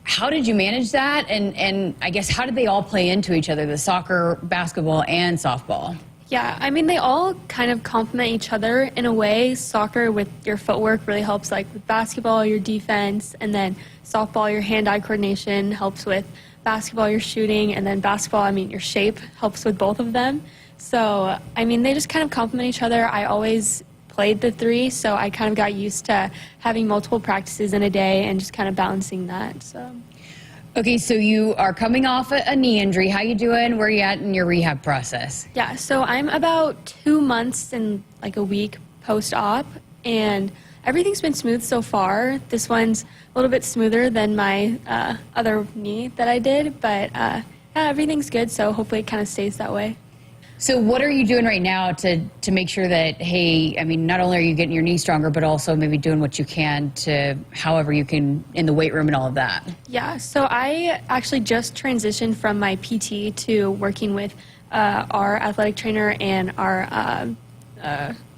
How did you manage that? And I guess how did they all play into each other, the soccer, basketball, and softball? Yeah, I mean, they all kind of complement each other in a way. Soccer with your footwork really helps, like with basketball, your defense, and then softball, your hand-eye coordination helps with basketball, your shooting, and then basketball, I mean, your shape helps with both of them. So, I mean, they just kind of complement each other. I always played the 3, so I kind of got used to having multiple practices in a day and just kind of balancing that, so. Okay, so you are coming off a knee injury. How you doing? Where are you at in your rehab process? Yeah, so I'm about 2 months and like a week post-op, and everything's been smooth so far. This one's a little bit smoother than my other knee that I did, but yeah, everything's good, so hopefully it kind of stays that way. So what are you doing right now to make sure that, hey, I mean, not only are you getting your knee stronger, but also maybe doing what you can to however you can in the weight room and all of that? Yeah, so I actually just transitioned from my PT to working with our athletic trainer and our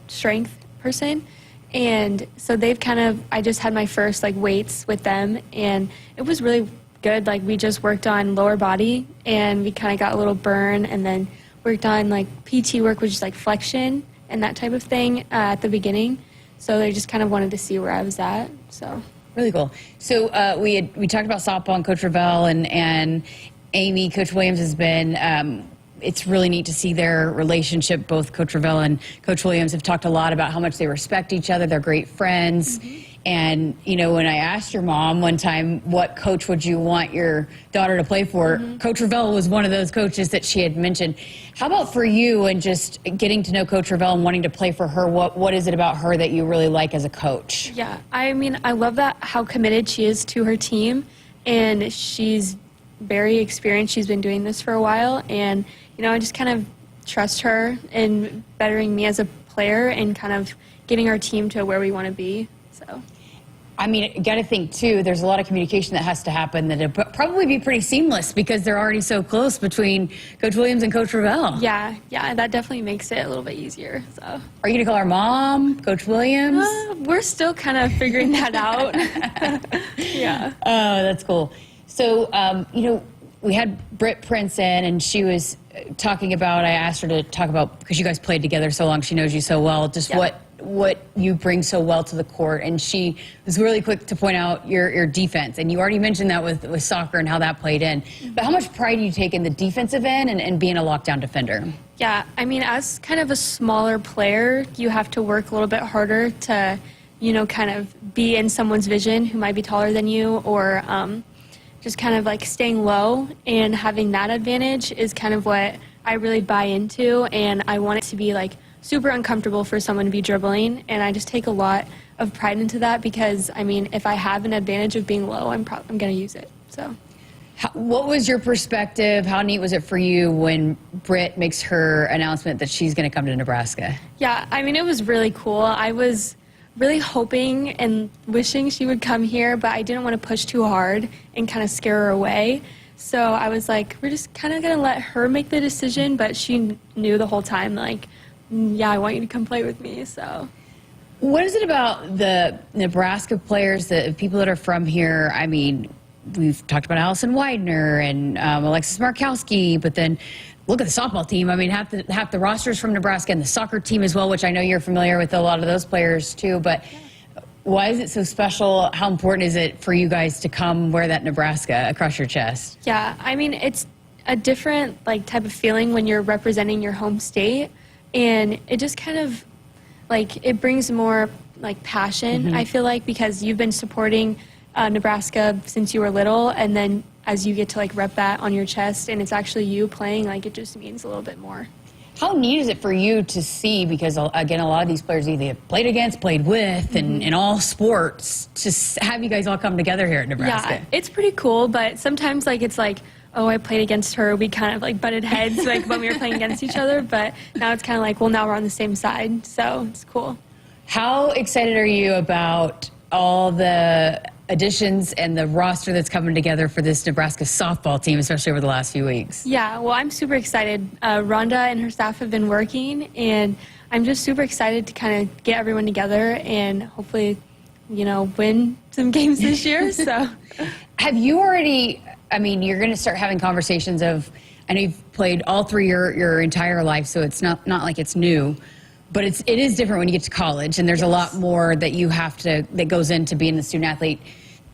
strength person. And so they've kind of, I just had my first like weights with them, and it was really good. Like we just worked on lower body and we kind of got a little burn, and then worked on like PT work, which is like flexion and that type of thing at the beginning. So they just kind of wanted to see where I was at. So really cool. So we talked about softball and Coach Ravel and Amy. Coach Williams has been it's really neat to see their relationship. Both Coach Ravel and Coach Williams have talked a lot about how much they respect each other. They're great friends. And, you know, when I asked your mom one time, what coach would you want your daughter to play for, Coach Ravel was one of those coaches that she had mentioned. How about for you and just getting to know Coach Ravel and wanting to play for her? What is it about her that you really like as a coach? Yeah, I mean, I love that how committed she is to her team, and she's very experienced. She's been doing this for a while, and, you know, I just kind of trust her in bettering me as a player and kind of getting our team to where we want to be. So, I mean, you got to think, too, there's a lot of communication that has to happen that it'll probably be pretty seamless because they're already so close between Coach Williams and Coach Ravel. Yeah, that definitely makes it a little bit easier. So, are you going to call her mom, Coach Williams? We're still kind of figuring that out. Yeah. Oh, that's cool. So, you know, we had Britt Prince in, and she was talking about, I asked her to talk about, because you guys played together so long, she knows you so well, just what you bring so well to the court. And she was really quick to point out your defense. And you already mentioned that with soccer and how that played in. But how much pride do you take in the defensive end and being a lockdown defender? Yeah, I mean, as kind of a smaller player, you have to work a little bit harder to, you know, kind of be in someone's vision who might be taller than you, or just kind of like staying low, and having that advantage is kind of what I really buy into. And I want it to be like super uncomfortable for someone to be dribbling, and I just take a lot of pride into that because, I mean, if I have an advantage of being low, I'm going to use it. So, what was your perspective? How neat was it for you when Britt makes her announcement that she's going to come to Nebraska? Yeah, I mean, it was really cool. I was really hoping and wishing she would come here, but I didn't want to push too hard and kind of scare her away. So I was like, we're just kind of going to let her make the decision, but she knew the whole time, like, yeah, I want you to come play with me. So, what is it about the Nebraska players, the people that are from here? I mean, we've talked about Allison Widener and Alexis Markowski, but then look at the softball team. I mean, half the rosters from Nebraska, and the soccer team as well, which I know you're familiar with a lot of those players too. But why is it so special? How important is it for you guys to come wear that Nebraska across your chest? Yeah, I mean, it's a different like type of feeling when you're representing your home state. And it just kind of, like, it brings more, like, passion, I feel like, because you've been supporting Nebraska since you were little, and then as you get to, like, rep that on your chest, and it's actually you playing, like, it just means a little bit more. How neat is it for you to see, because, again, a lot of these players either played against, played with, and in all sports, to have you guys all come together here at Nebraska? Yeah, it's pretty cool, but sometimes, like, it's like, oh, I played against her. We kind of like butted heads like when we were playing against each other, but now it's kind of like, well, now we're on the same side, so it's cool. How excited are you about all the additions and the roster that's coming together for this Nebraska softball team, especially over the last few weeks? Yeah, well, I'm super excited. Rhonda and her staff have been working, and I'm just super excited to kind of get everyone together and hopefully, you know, win some games this year. So, have you already? I mean, you're going to start having conversations of, I know you've played all three your entire life, so it's not like it's new, but it is different when you get to college, and there's a lot more that that goes into being a student athlete.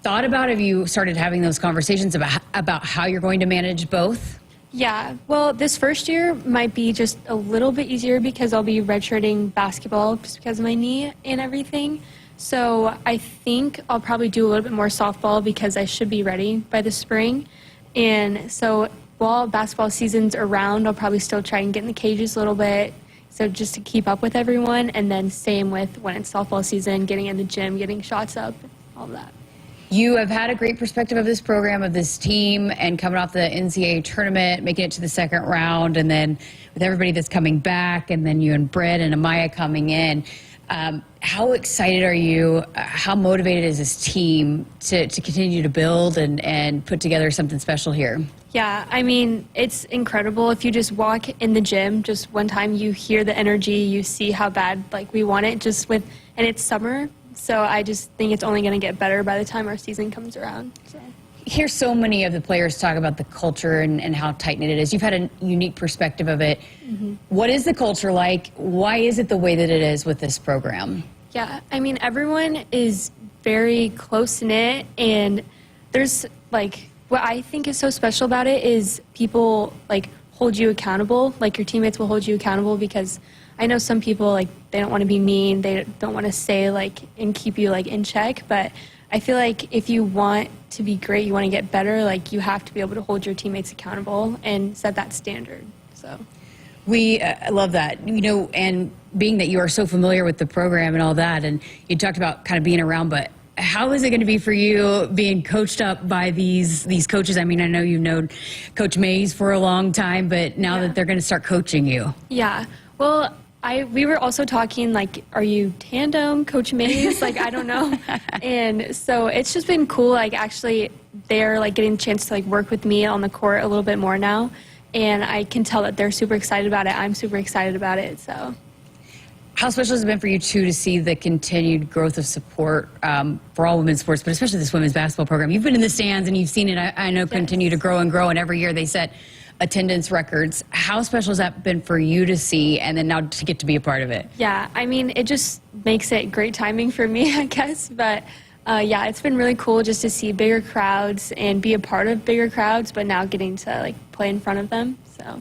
Have you started having those conversations about how you're going to manage both? Yeah, well, this first year might be just a little bit easier because I'll be redshirting basketball just because of my knee and everything. So I think I'll probably do a little bit more softball because I should be ready by the spring. And so while basketball season's around, I'll probably still try and get in the cages a little bit, so just to keep up with everyone. And then same with when it's softball season, getting in the gym, getting shots up, all of that. You have had a great perspective of this program, of this team, and coming off the NCAA tournament, making it to the second round, and then with everybody that's coming back, and then you and Britt and Amaya coming in. How excited are you? How motivated is this team to continue to build and put together something special here? Yeah, I mean, it's incredible. If you just walk in the gym just one time, you hear the energy, you see how bad like we want it and it's summer. So I just think it's only going to get better by the time our season comes around. So. Hear so many of the players talk about the culture and how tight-knit it is. You've had a unique perspective of it. What is the culture like? Why is it the way that it is with this program? Yeah, I mean, everyone is very close-knit, and there's, like, what I think is so special about it is people, like, hold you accountable. Like your teammates will hold you accountable, because I know some people, like, they don't want to be mean. They don't want to say, like, and keep you, like, in check. But I feel like if you want to be great, you want to get better, like, you have to be able to hold your teammates accountable and set that standard. So we love that, and being that you are so familiar with the program and all that, and you talked about kind of being around, but how is it going to be for you being coached up by these coaches? I mean, I know you've known Coach Mays for a long time, but now that they're going to start coaching you. Yeah. Well, we were also talking, like, are you tandem, Coach Mays? Like, I don't know. And so it's just been cool. Like, actually, they're, like, getting a chance to, like, work with me on the court a little bit more now. And I can tell that they're super excited about it. I'm super excited about it. So, how special has it been for you, too, to see the continued growth of support for all women's sports, but especially this women's basketball program? You've been in the stands and you've seen it, I know, continue to grow and grow. And every year they set attendance records. How special has that been for you to see, and then now to get to be a part of it? Yeah, I mean, it just makes it great timing for me, I guess. But yeah, it's been really cool just to see bigger crowds and be a part of bigger crowds, but now getting to, like, play in front of them. So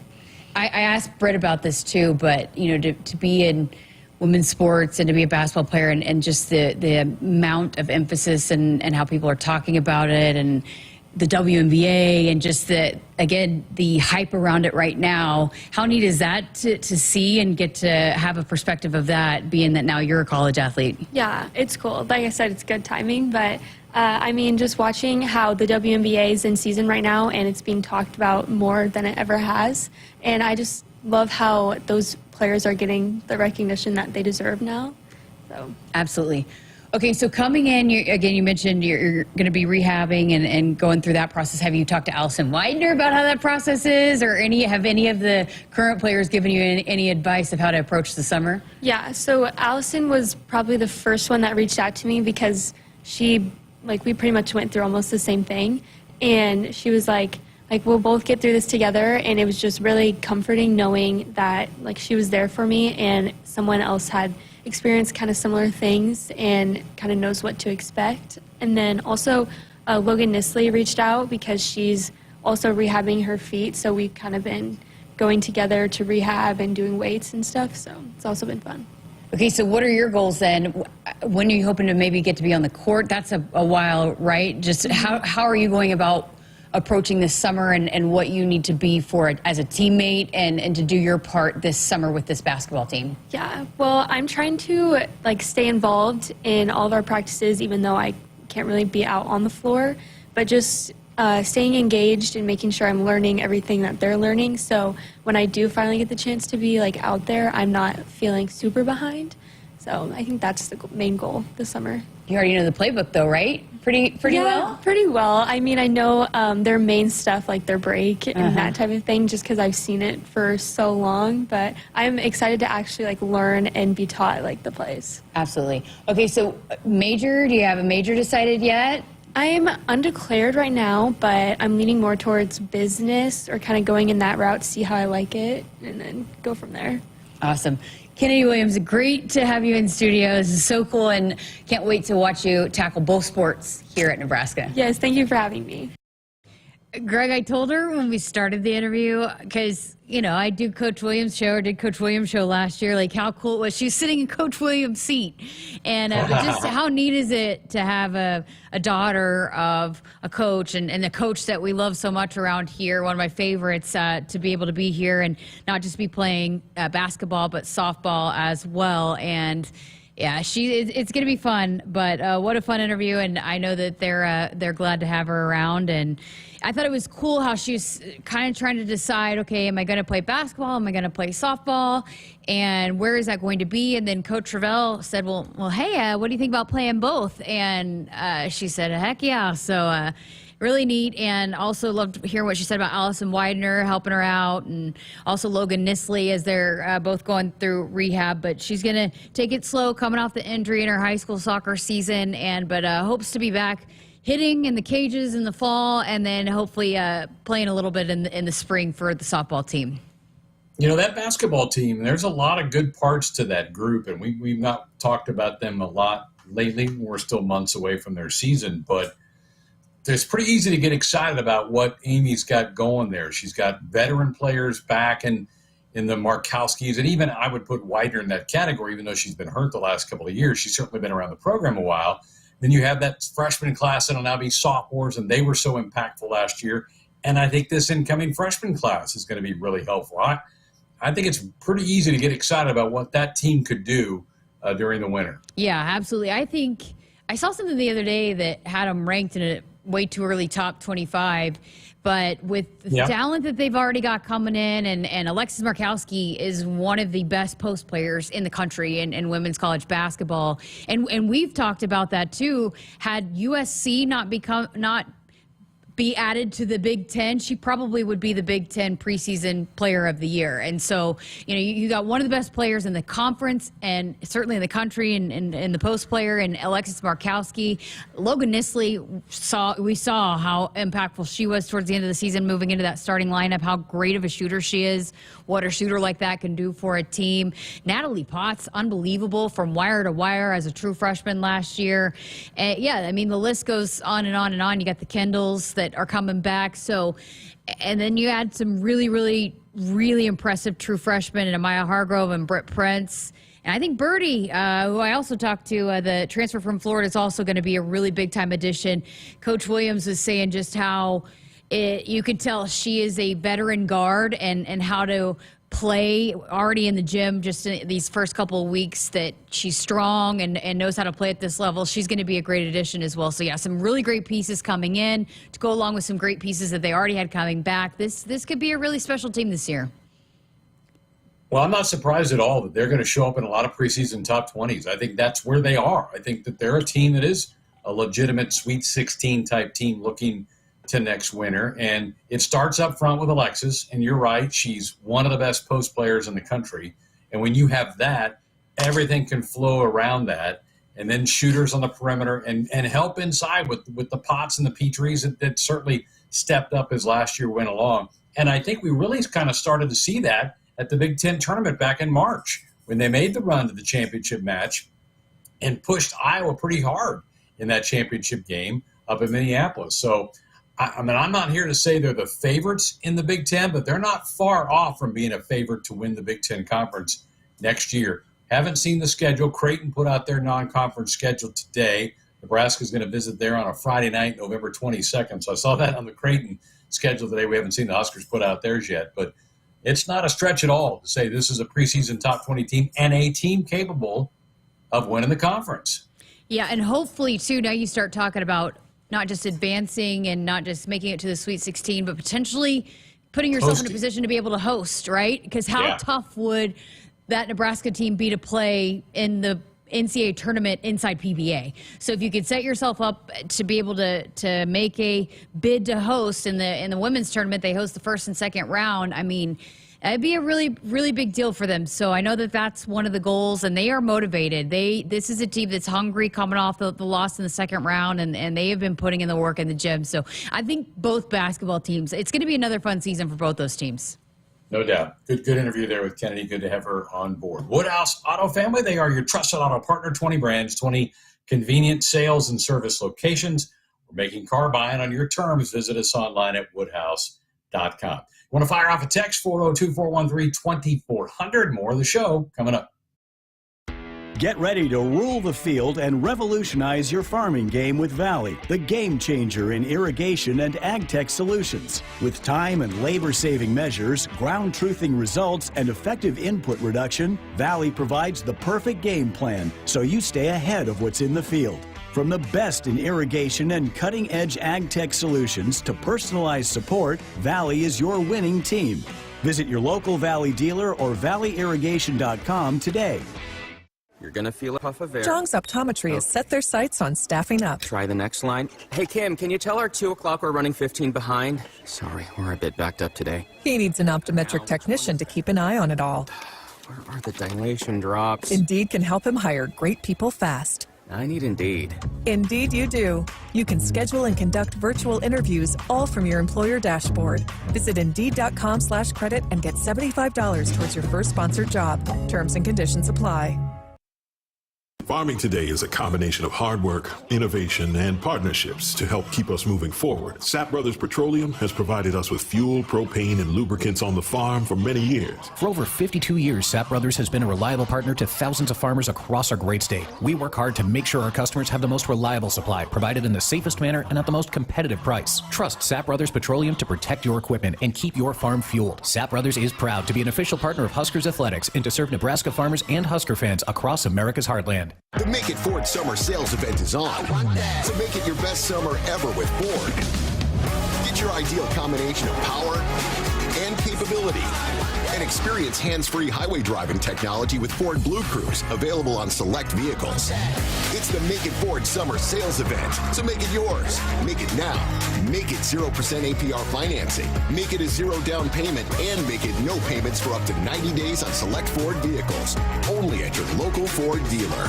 I asked Britt about this too, but to be in women's sports and to be a basketball player, and just the amount of emphasis and how people are talking about it, and the WNBA, and just the hype around it right now. How neat is that to see and get to have a perspective of that, being that now you're a college athlete? Yeah, it's cool. Like I said, it's good timing, but I mean, just watching how the WNBA is in season right now, and it's being talked about more than it ever has. And I just love how those players are getting the recognition that they deserve now. So absolutely. Okay, so coming in, you mentioned you're going to be rehabbing and going through that process. Have you talked to Allison Widener about how that process is, or have any of the current players given you any advice of how to approach the summer? Yeah, so Allison was probably the first one that reached out to me, because we pretty much went through almost the same thing. And she was like, we'll both get through this together. And it was just really comforting knowing that, like, she was there for me and someone else had experienced kind of similar things and kind of knows what to expect. And then also Logan Nisley reached out, because she's also rehabbing her feet. So we've kind of been going together to rehab and doing weights and stuff. So it's also been fun. Okay, so what are your goals then? When are you hoping to maybe get to be on the court? That's a while, right? Just how are you going about approaching this summer, and what you need to be for it as a teammate and to do your part this summer with this basketball team? Yeah, well, I'm trying to, like, stay involved in all of our practices, even though I can't really be out on the floor, but just staying engaged and making sure I'm learning everything that they're learning. So when I do finally get the chance to be, like, out there, I'm not feeling super behind. So I think that's the main goal this summer. You already know the playbook, though, right? Pretty well? Pretty well. I mean, I know their main stuff, like their break and that type of thing, just because I've seen it for so long. But I'm excited to actually, like, learn and be taught, like, the plays. Absolutely. Okay, so major, do you have a major decided yet? I'm undeclared right now, but I'm leaning more towards business, or kind of going in that route, see how I like it, and then go from there. Awesome. Kennadi Williams, great to have you in studio. This is so cool, and can't wait to watch you tackle both sports here at Nebraska. Yes, thank you for having me. Greg, I told her when we started the interview, because, I do Coach Williams' show, or did Coach Williams' show last year, like, how cool it was. She was sitting in Coach Williams' seat. And but just how neat is it to have a daughter of a coach, and the coach that we love so much around here, one of my favorites, to be able to be here and not just be playing basketball, but softball as well. And yeah, it's going to be fun, but what a fun interview, and I know that they're glad to have her around. And I thought it was cool how she was kind of trying to decide, okay, am I going to play basketball? Am I going to play softball? And where is that going to be? And then Coach Travell said, well, hey, what do you think about playing both? And she said, heck yeah. So really neat, and also loved hearing what she said about Allison Widener helping her out, and also Logan Nisley, as they're both going through rehab. But she's going to take it slow coming off the injury in her high school soccer season, but hopes to be back hitting in the cages in the fall, and then hopefully playing a little bit in the spring for the softball team. That basketball team, there's a lot of good parts to that group, and we've not talked about them a lot lately. We're still months away from their season, but it's pretty easy to get excited about what Amy's got going there. She's got veteran players back in the Markowskis, and even I would put Widener in that category, even though she's been hurt the last couple of years. She's certainly been around the program a while. Then you have that freshman class that'll now be sophomores, and they were so impactful last year. And I think this incoming freshman class is going to be really helpful. I think it's pretty easy to get excited about what that team could do during the winter. Yeah, absolutely. I think I saw something the other day that had them ranked in a way too early top 25. But with the talent that they've already got coming in, and Alexis Markowski is one of the best post players in the country in women's college basketball. And we've talked about that too. Had USC not be added to the Big Ten, she probably would be the Big Ten preseason player of the year. And so, you got one of the best players in the conference and certainly in the country and the post player and Alexis Markowski. Logan Nisley, we saw how impactful she was towards the end of the season, moving into that starting lineup, how great of a shooter she is, what a shooter like that can do for a team. Natalie Potts, unbelievable from wire to wire as a true freshman last year. The list goes on and on and on. You got the Kendalls that are coming back. So, and then you add some really, really, really impressive true freshmen in Amaya Hargrove and Britt Prince. And I think Birdie, who I also talked to, the transfer from Florida, is also going to be a really big-time addition. Coach Williams was saying just how you could tell she is a veteran guard and how to play already in the gym just in these first couple of weeks, that she's strong and knows how to play at this level. She's going to be a great addition as well. So, some really great pieces coming in to go along with some great pieces that they already had coming back. This could be a really special team this year. Well, I'm not surprised at all that they're going to show up in a lot of preseason top 20s. I think that's where they are. I think that they're a team that is a legitimate Sweet 16 type team looking to next winter. And it starts up front with Alexis, and you're right, she's one of the best post players in the country. And when you have that, everything can flow around that. And then shooters on the perimeter and help inside with the Potts and the Petries that certainly stepped up as last year went along. And I think we really kind of started to see that at the Big Ten tournament back in March when they made the run to the championship match and pushed Iowa pretty hard in that championship game up in Minneapolis. So, I'm not here to say they're the favorites in the Big Ten, but they're not far off from being a favorite to win the Big Ten Conference next year. Haven't seen the schedule. Creighton put out their non-conference schedule today. Nebraska's going to visit there on a Friday night, November 22nd. So I saw that on the Creighton schedule today. We haven't seen the Huskers put out theirs yet, but it's not a stretch at all to say this is a preseason top 20 team and a team capable of winning the conference. Yeah, and hopefully, too, now you start talking about not just advancing and not just making it to the Sweet 16, but potentially putting yourself in a position to be able to host, right? Because how tough would that Nebraska team be to play in the NCAA tournament inside PBA? So if you could set yourself up to be able to make a bid to host in the women's tournament, they host the first and second round. I mean, it'd be a really, really big deal for them. So I know that that's one of the goals, and they are motivated. This is a team that's hungry coming off the loss in the second round, and they have been putting in the work in the gym. So I think both basketball teams, it's going to be another fun season for both those teams. No doubt. Good interview there with Kennadi. Good to have her on board. Woodhouse Auto Family, they are your trusted auto partner, 20 brands, 20 convenient sales and service locations. We're making car buying on your terms. Visit us online at woodhouse.com. Want to fire off a text, 402-413-2400. More of the show coming up. Get ready to rule the field and revolutionize your farming game with Valley, the game changer in irrigation and ag tech solutions. With time and labor-saving measures, ground-truthing results, and effective input reduction, Valley provides the perfect game plan so you stay ahead of what's in the field. From the best in irrigation and cutting-edge ag tech solutions to personalized support, Valley is your winning team. Visit your local Valley dealer or valleyirrigation.com today. You're going to feel a puff of air. Jong's Optometry has set their sights on staffing up. Try the next line. Hey, Kim, can you tell our 2 o'clock we're running 15 behind? Sorry, we're a bit backed up today. He needs an optometric technician to keep an eye on it all. Where are the dilation drops? Indeed can help him hire great people fast. I need Indeed. Indeed you do. You can schedule and conduct virtual interviews all from your employer dashboard. Visit Indeed.com/credit and get $75 towards your first sponsored job. Terms and conditions apply. Farming today is a combination of hard work, innovation, and partnerships to help keep us moving forward. Sap Brothers Petroleum has provided us with fuel, propane, and lubricants on the farm for many years. For over 52 years, Sap Brothers has been a reliable partner to thousands of farmers across our great state. We work hard to make sure our customers have the most reliable supply, provided in the safest manner and at the most competitive price. Trust Sap Brothers Petroleum to protect your equipment and keep your farm fueled. Sap Brothers is proud to be an official partner of Huskers Athletics and to serve Nebraska farmers and Husker fans across America's heartland. The Make It Ford Summer Sales Event is on. So make it your best summer ever with Ford. Get your ideal combination of power and capability. And experience hands-free highway driving technology with Ford Blue Cruise, available on select vehicles. It's the Make It Ford Summer Sales Event, so make it yours. Make it now. Make it 0% APR financing. Make it a zero down payment, and make it no payments for up to 90 days on select Ford vehicles. Only at your local Ford dealer.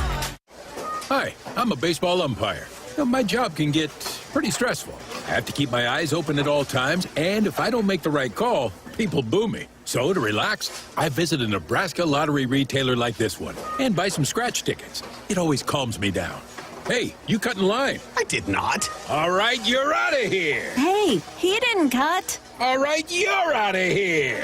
Hi, I'm a baseball umpire. My job can get pretty stressful. I have to keep my eyes open at all times, and if I don't make the right call, people boo me. So to relax, I visit a Nebraska lottery retailer like this one and buy some scratch tickets. It always calms me down. Hey, you cut in line. I did not. All right, you're out of here. Hey, he didn't cut. All right, you're out of here.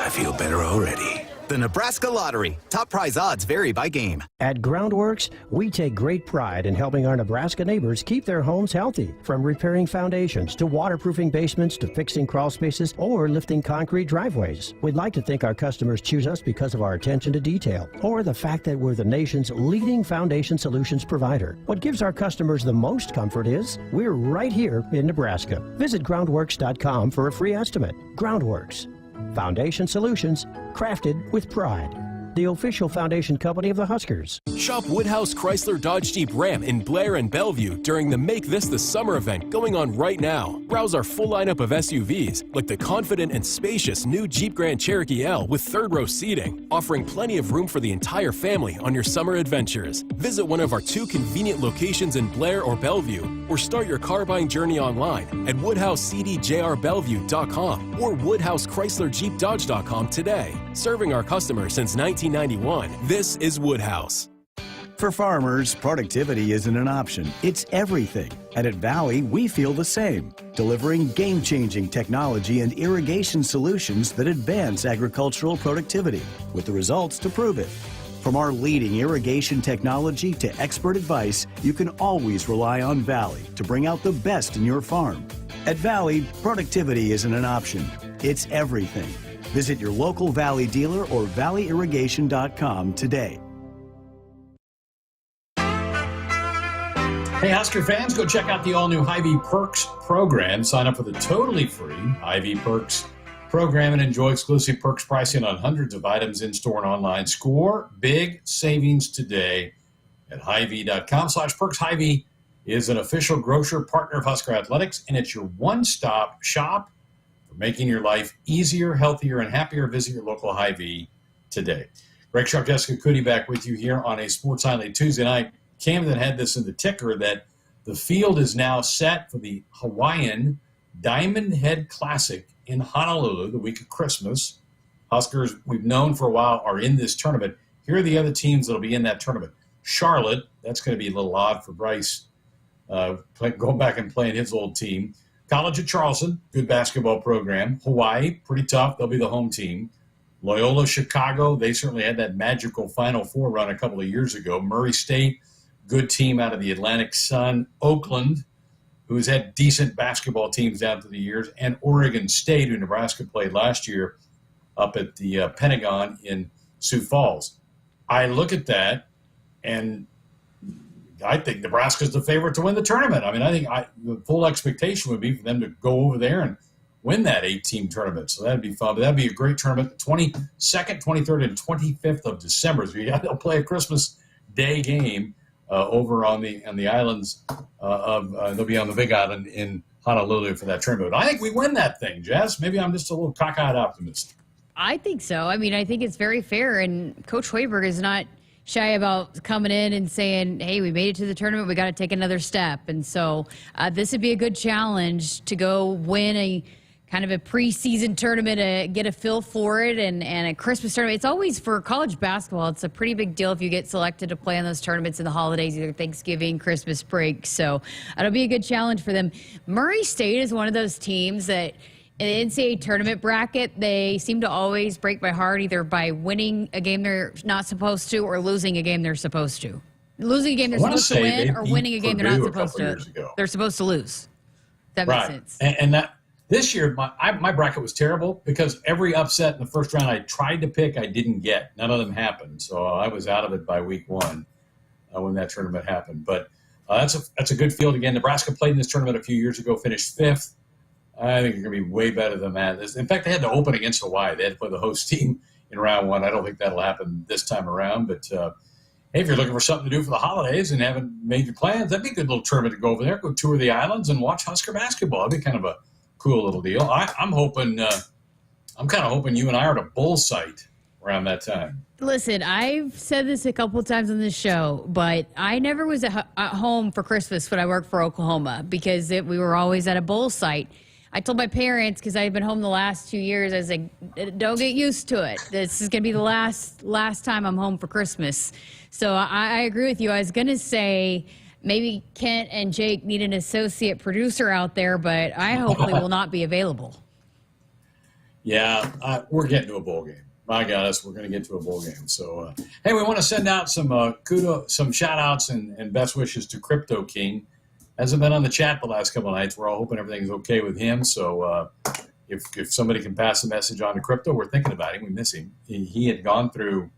I feel better already. The Nebraska Lottery. Top prize odds vary by game. At Groundworks, we take great pride in helping our Nebraska neighbors keep their homes healthy. From repairing foundations to waterproofing basements to fixing crawl spaces or lifting concrete driveways. We'd like to think our customers choose us because of our attention to detail or the fact that we're the nation's leading foundation solutions provider. What gives our customers the most comfort is we're right here in Nebraska. Visit groundworks.com for a free estimate. Groundworks. Foundation solutions crafted with pride. The official foundation company of the Huskers. Shop Woodhouse Chrysler Dodge Jeep Ram in Blair and Bellevue during the Make This the Summer event going on right now. Browse our full lineup of SUVs, like the confident and spacious new Jeep Grand Cherokee L with third-row seating, offering plenty of room for the entire family on your summer adventures. Visit one of our 2 convenient locations in Blair or Bellevue, or start your car buying journey online at WoodhouseCDJRBellevue.com or WoodhouseChryslerJeepDodge.com today. Serving our customers since 1991, this is Woodhouse. For farmers, productivity isn't an option, it's everything. And at Valley, we feel the same, delivering game-changing technology and irrigation solutions that advance agricultural productivity, with the results to prove it. From our leading irrigation technology to expert advice, you can always rely on Valley to bring out the best in your farm. At Valley, productivity isn't an option, it's everything. Visit your local Valley dealer or valleyirrigation.com today. Hey, Husker fans, go check out the all-new Hy-Vee Perks program. Sign up for the totally free Hy-Vee Perks program and enjoy exclusive perks pricing on hundreds of items in-store and online. Score big savings today at Hy-Vee.com/perks. Hy-Vee is an official grocer partner of Husker Athletics, and it's your one-stop shop for making your life easier, healthier, and happier. Visit your local Hy-Vee today. Greg Sharpe, Jessica Coody back with you here on a Sports Nightly Tuesday night. Camden had this in the ticker that the field is now set for the Hawaiian Diamond Head Classic in Honolulu the week of Christmas. Huskers, we've known for a while, are in this tournament. Here are the other teams that will be in that tournament. Charlotte, that's going to be a little odd for Bryce, going back and playing his old team. College of Charleston, good basketball program. Hawaii, pretty tough. They'll be the home team. Loyola Chicago, they certainly had that magical Final Four run a couple of years ago. Murray State, good team out of the Atlantic Sun. Oakland, who's had decent basketball teams down through the years. And Oregon State, who Nebraska played last year up at the Pentagon in Sioux Falls. I look at that, and I think Nebraska's the favorite to win the tournament. I mean, I think the full expectation would be for them to go over there and win that 8-team tournament. So that'd be fun. But that'd be a great tournament. 22nd, 23rd, and 25th of December. So they'll play a Christmas Day game over on the islands they'll be on the Big Island in Honolulu for that tournament. I think we win that thing, Jess. Maybe I'm just a little cockeyed optimist. I think so. I mean, I think it's very fair, and Coach Hoiberg is not shy about coming in and saying, hey, we made it to the tournament, we got to take another step. And so this would be a good challenge to go win a kind of a preseason tournament to get a feel for it, and a Christmas tournament. It's always, for college basketball, it's a pretty big deal if you get selected to play on those tournaments in the holidays, either Thanksgiving, Christmas break. So it'll be a good challenge for them. Murray State is one of those teams that in the NCAA tournament bracket, they seem to always break my heart, either by winning a game they're not supposed to or losing a game they're supposed to. Losing a game they're supposed to win, or winning a game they're not supposed to. They're supposed to lose. That makes sense. And that this year, my bracket was terrible because every upset in the first round I tried to pick, I didn't get. None of them happened. So I was out of it by week one when that tournament happened. But that's a good field. Again, Nebraska played in this tournament a few years ago, finished 5th. I think you're going to be way better than that. In fact, they had to open against Hawaii. They had to play the host team in round 1. I don't think that'll happen this time around. But hey, if you're looking for something to do for the holidays and haven't made your plans, that'd be a good little tournament to go over there, go tour the islands and watch Husker basketball. That'd be kind of a cool little deal. I'm hoping, I'm kind of hoping you and I are at a bull site around that time. Listen, I've said this a couple of times on this show, but I never was at home for Christmas when I worked for Oklahoma because we were always at a bull site. I told my parents, because I've been home the last 2 years, I was like, don't get used to it. This is going to be the last time I'm home for Christmas. So I agree with you. I was going to say maybe Kent and Jake need an associate producer out there, but I hopefully will not be available. Yeah, we're getting to a bowl game. My gosh, we're going to get to a bowl game. So, hey, we want to send out some some shout-outs and best wishes to Crypto King. Hasn't been on the chat the last couple of nights. We're all hoping everything's okay with him. So if somebody can pass a message on to Crypto, we're thinking about him. We miss him. He had gone through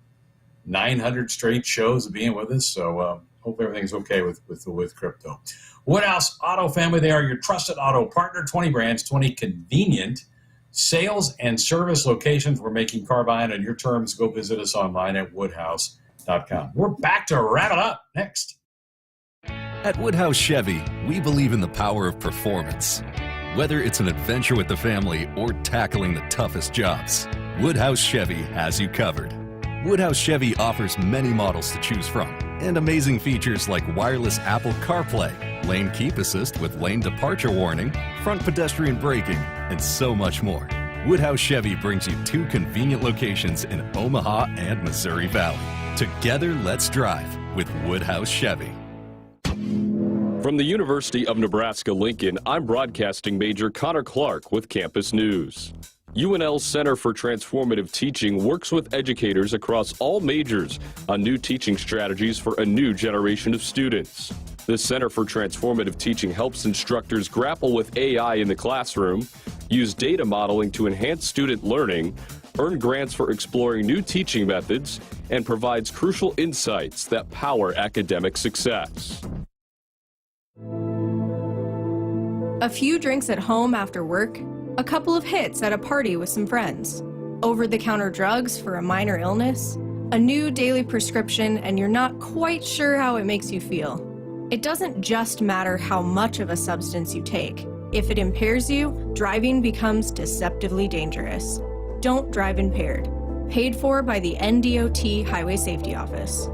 900 straight shows of being with us. So hope everything's okay with Crypto. Woodhouse Auto Family, they are your trusted auto partner. 20 brands, 20 convenient sales and service locations. We're making car buying on your terms. Go visit us online at woodhouse.com. We're back to wrap it up next. At Woodhouse Chevy, we believe in the power of performance. Whether it's an adventure with the family or tackling the toughest jobs, Woodhouse Chevy has you covered. Woodhouse Chevy offers many models to choose from and amazing features like wireless Apple CarPlay, lane keep assist with lane departure warning, front pedestrian braking, and so much more. Woodhouse Chevy brings you 2 convenient locations in Omaha and Missouri Valley. Together, let's drive with Woodhouse Chevy. From the University of Nebraska-Lincoln, I'm broadcasting Major Connor Clark with Campus News. UNL's Center for Transformative Teaching works with educators across all majors on new teaching strategies for a new generation of students. The Center for Transformative Teaching helps instructors grapple with AI in the classroom, use data modeling to enhance student learning, earn grants for exploring new teaching methods, and provides crucial insights that power academic success. A few drinks at home after work, a couple of hits at a party with some friends, over-the-counter drugs for a minor illness, a new daily prescription, and you're not quite sure how it makes you feel. It doesn't just matter how much of a substance you take. If it impairs you, driving becomes deceptively dangerous. Don't drive impaired. Paid for by the NDOT Highway Safety Office.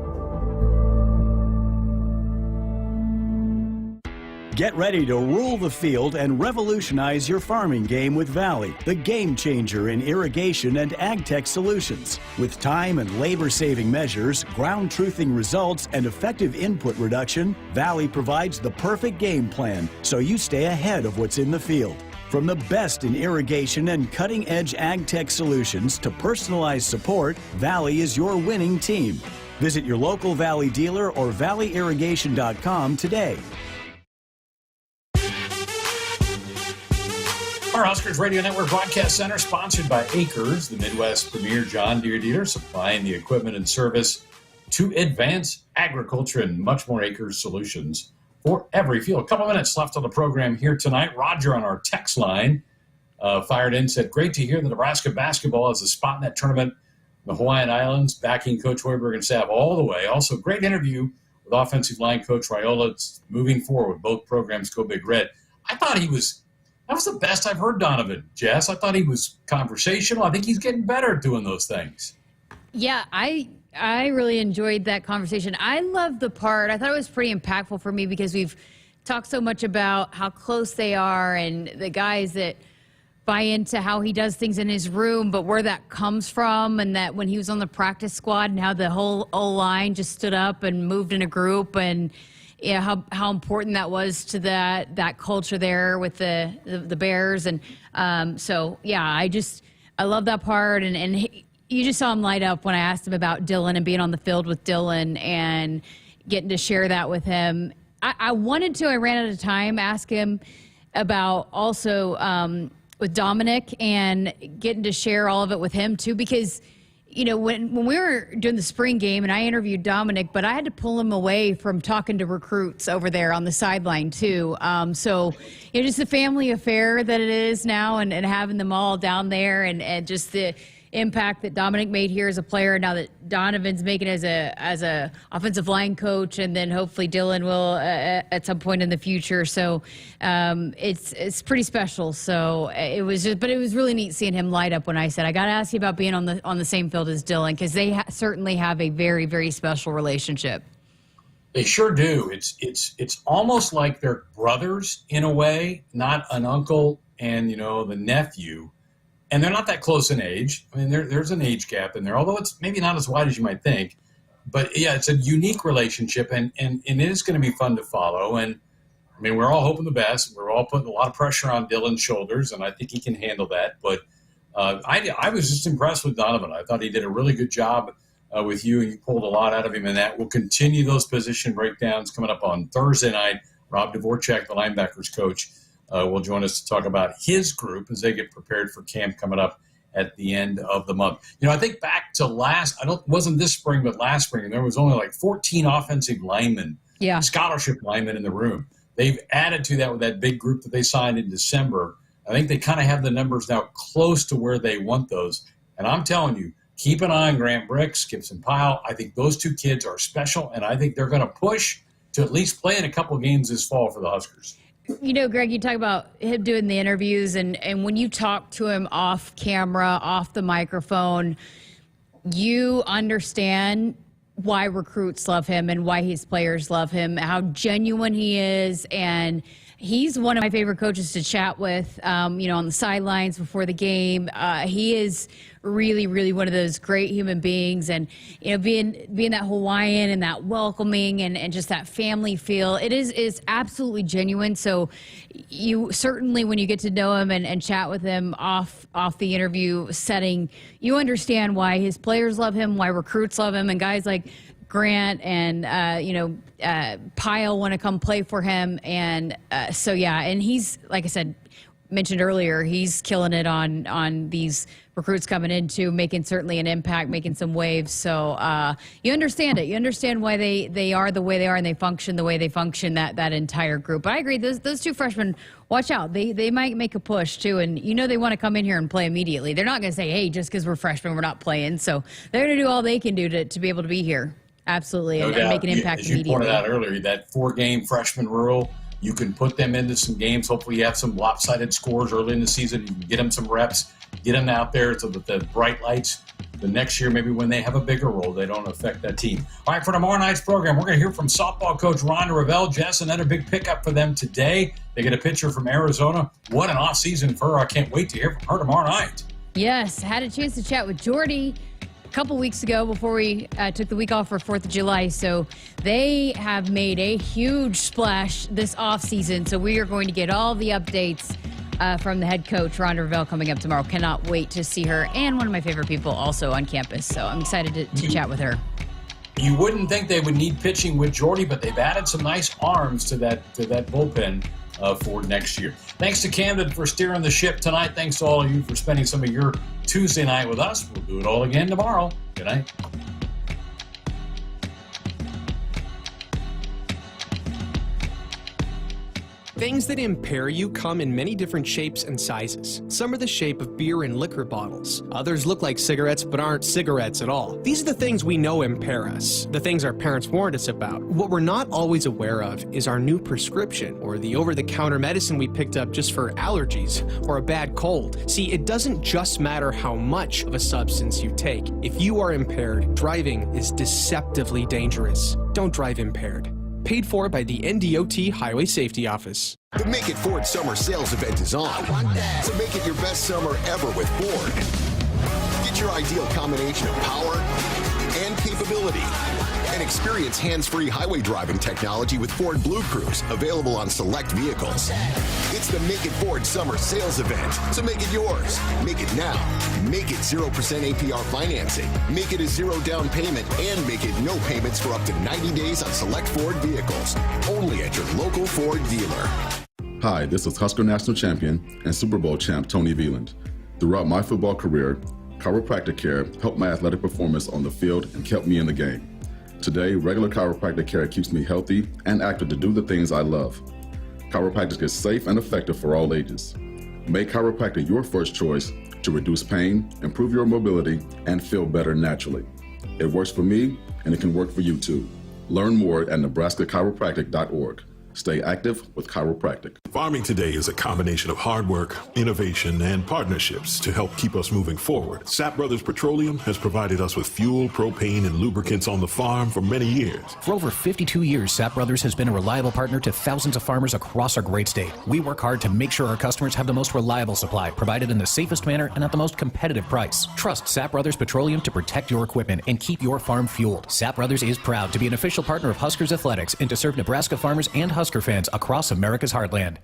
Get ready to rule the field and revolutionize your farming game with Valley, the game changer in irrigation and ag tech solutions. With time and labor-saving measures, ground truthing results, and effective input reduction, Valley provides the perfect game plan so you stay ahead of what's in the field. From the best in irrigation and cutting-edge ag tech solutions to personalized support, Valley is your winning team. Visit your local Valley dealer or valleyirrigation.com today. Our Akrs Radio Network Broadcast Center, sponsored by Akrs, the Midwest premier John Deere dealer, supplying the equipment and service to advance agriculture and much more. Akrs solutions for every field. A couple minutes left on the program here tonight. Roger on our text line fired in, said, great to hear that Nebraska basketball has a spot in that tournament in the Hawaiian Islands, backing Coach Hoiberg and staff all the way. Also, great interview with offensive line Coach Raiola. It's moving forward. Both programs go Big Red. I thought that was the best I've heard Donovan, Jess. I thought he was conversational. I think he's getting better at doing those things. Yeah, I really enjoyed that conversation. I love the part. I thought it was pretty impactful for me because we've talked so much about how close they are and the guys that buy into how he does things in his room, but where that comes from, and that when he was on the practice squad and how the whole O-line just stood up and moved in a group, and how important that was to that culture there with the Bears. And so, yeah, I love that part. And you just saw him light up when I asked him about Dylan and being on the field with Dylan and getting to share that with him. I wanted to, I ran out of time, ask him about also with Dominic and getting to share all of it with him too, because when we were doing the spring game and I interviewed Dominic, but I had to pull him away from talking to recruits over there on the sideline too. So just the family affair that it is now, and having them all down there, and just the impact that Dominic made here as a player, now that Donovan's making as a offensive line coach, and then hopefully Dylan will at some point in the future. So it's pretty special. So it was really neat seeing him light up when I said, I got to ask you about being on the same field as Dylan, because they certainly have a very, very special relationship. They sure do. It's almost like they're brothers in a way, not an uncle and the nephew. And they're not that close in age. I mean, there's an age gap in there, although it's maybe not as wide as you might think. But, yeah, it's a unique relationship, and it is going to be fun to follow. And, I mean, we're all hoping the best. We're all putting a lot of pressure on Dylan's shoulders, and I think he can handle that. But I was just impressed with Donovan. I thought he did a really good job with you, and you pulled a lot out of him in that. We'll continue those position breakdowns coming up on Thursday night. Rob Dvorak, the linebackers coach, will join us to talk about his group as they get prepared for camp coming up at the end of the month. I think back to wasn't this spring, but last spring, and there was only like 14 offensive linemen, scholarship linemen in the room. They've added to that with that big group that they signed in December. I think they kind of have the numbers now close to where they want those. And I'm telling you, keep an eye on Grant Bricks, Gibson Pyle. I think those two kids are special, and I think they're going to push to at least play in a couple games this fall for the Huskers. Greg, you talk about him doing the interviews, and when you talk to him off camera, off the microphone, you understand why recruits love him and why his players love him, how genuine he is. And he's one of my favorite coaches to chat with, on the sidelines before the game. He is really, really one of those great human beings. And, being that Hawaiian and that welcoming and just that family feel, is absolutely genuine. So you certainly, when you get to know him and chat with him off the interview setting, you understand why his players love him, why recruits love him, and guys like Grant and Pyle want to come play for him. And and he's, like I said, mentioned earlier, he's killing it on these recruits coming in too, making certainly an impact, making some waves. So you understand it. You understand why they are the way they are, and they function the way they function, that entire group. But I agree, those two freshmen, watch out. They might make a push too, and they want to come in here and play immediately. They're not going to say, hey, just because we're freshmen, we're not playing. So they're going to do all they can do to be able to be here. Absolutely, and make an impact as you immediately. Pointed out earlier, that 4-game freshman rule, you can put them into some games. Hopefully you have some lopsided scores early in the season. You can get them some reps, get them out there so that the bright lights, the next year, maybe when they have a bigger role, they don't affect that team. All right, for tomorrow night's program, we're going to hear from softball coach Rhonda Revelle. Jess, another big pickup for them today. They get a pitcher from Arizona. What an offseason for her. I can't wait to hear from her tomorrow night. Yes, had a chance to chat with Jordy a couple weeks ago before we took the week off for 4th of July. So they have made a huge splash this offseason. So we are going to get all the updates from the head coach, Rhonda Revelle, coming up tomorrow. Cannot wait to see her, and one of my favorite people also on campus. So I'm excited to chat with her. You wouldn't think they would need pitching with Jordy, but they've added some nice arms to that bullpen for next year. Thanks to Camden for steering the ship tonight. Thanks to all of you for spending some of your Tuesday night with us. We'll do it all again tomorrow. Good night. Things that impair you come in many different shapes and sizes. Some are the shape of beer and liquor bottles. Others look like cigarettes but aren't cigarettes at all. These are the things we know impair us, the things our parents warned us about. What we're not always aware of is our new prescription, or the over-the-counter medicine we picked up just for allergies or a bad cold. See, it doesn't just matter how much of a substance you take. If you are impaired, driving is deceptively dangerous. Don't drive impaired. paid for by the NDOT Highway Safety Office. The Make It Ford Summer Sales Event is on. So make it your best summer ever with Ford. Get your ideal combination of power and capability. And experience hands-free highway driving technology with Ford Blue Cruise, available on select vehicles. It's the Make It Ford Summer Sales Event, so make it yours. Make it now. Make it 0% APR financing. Make it a zero down payment, and make it no payments for up to 90 days on select Ford vehicles. Only at your local Ford dealer. Hi, this is Husker National Champion and Super Bowl champ Tony Veland. Throughout my football career, chiropractic care helped my athletic performance on the field and kept me in the game. Today, regular chiropractic care keeps me healthy and active to do the things I love. Chiropractic is safe and effective for all ages. Make chiropractic your first choice to reduce pain, improve your mobility, and feel better naturally. It works for me, and it can work for you too. Learn more at nebraska-chiropractic.org. Stay active with chiropractic. Farming today is a combination of hard work, innovation, and partnerships to help keep us moving forward. Sap Brothers Petroleum has provided us with fuel, propane, and lubricants on the farm for many years. For over 52 years, Sap Brothers has been a reliable partner to thousands of farmers across our great state. We work hard to make sure our customers have the most reliable supply, provided in the safest manner and at the most competitive price. Trust Sap Brothers Petroleum to protect your equipment and keep your farm fueled. Sap Brothers is proud to be an official partner of Huskers Athletics and to serve Nebraska farmers and Husker fans across America's heartland.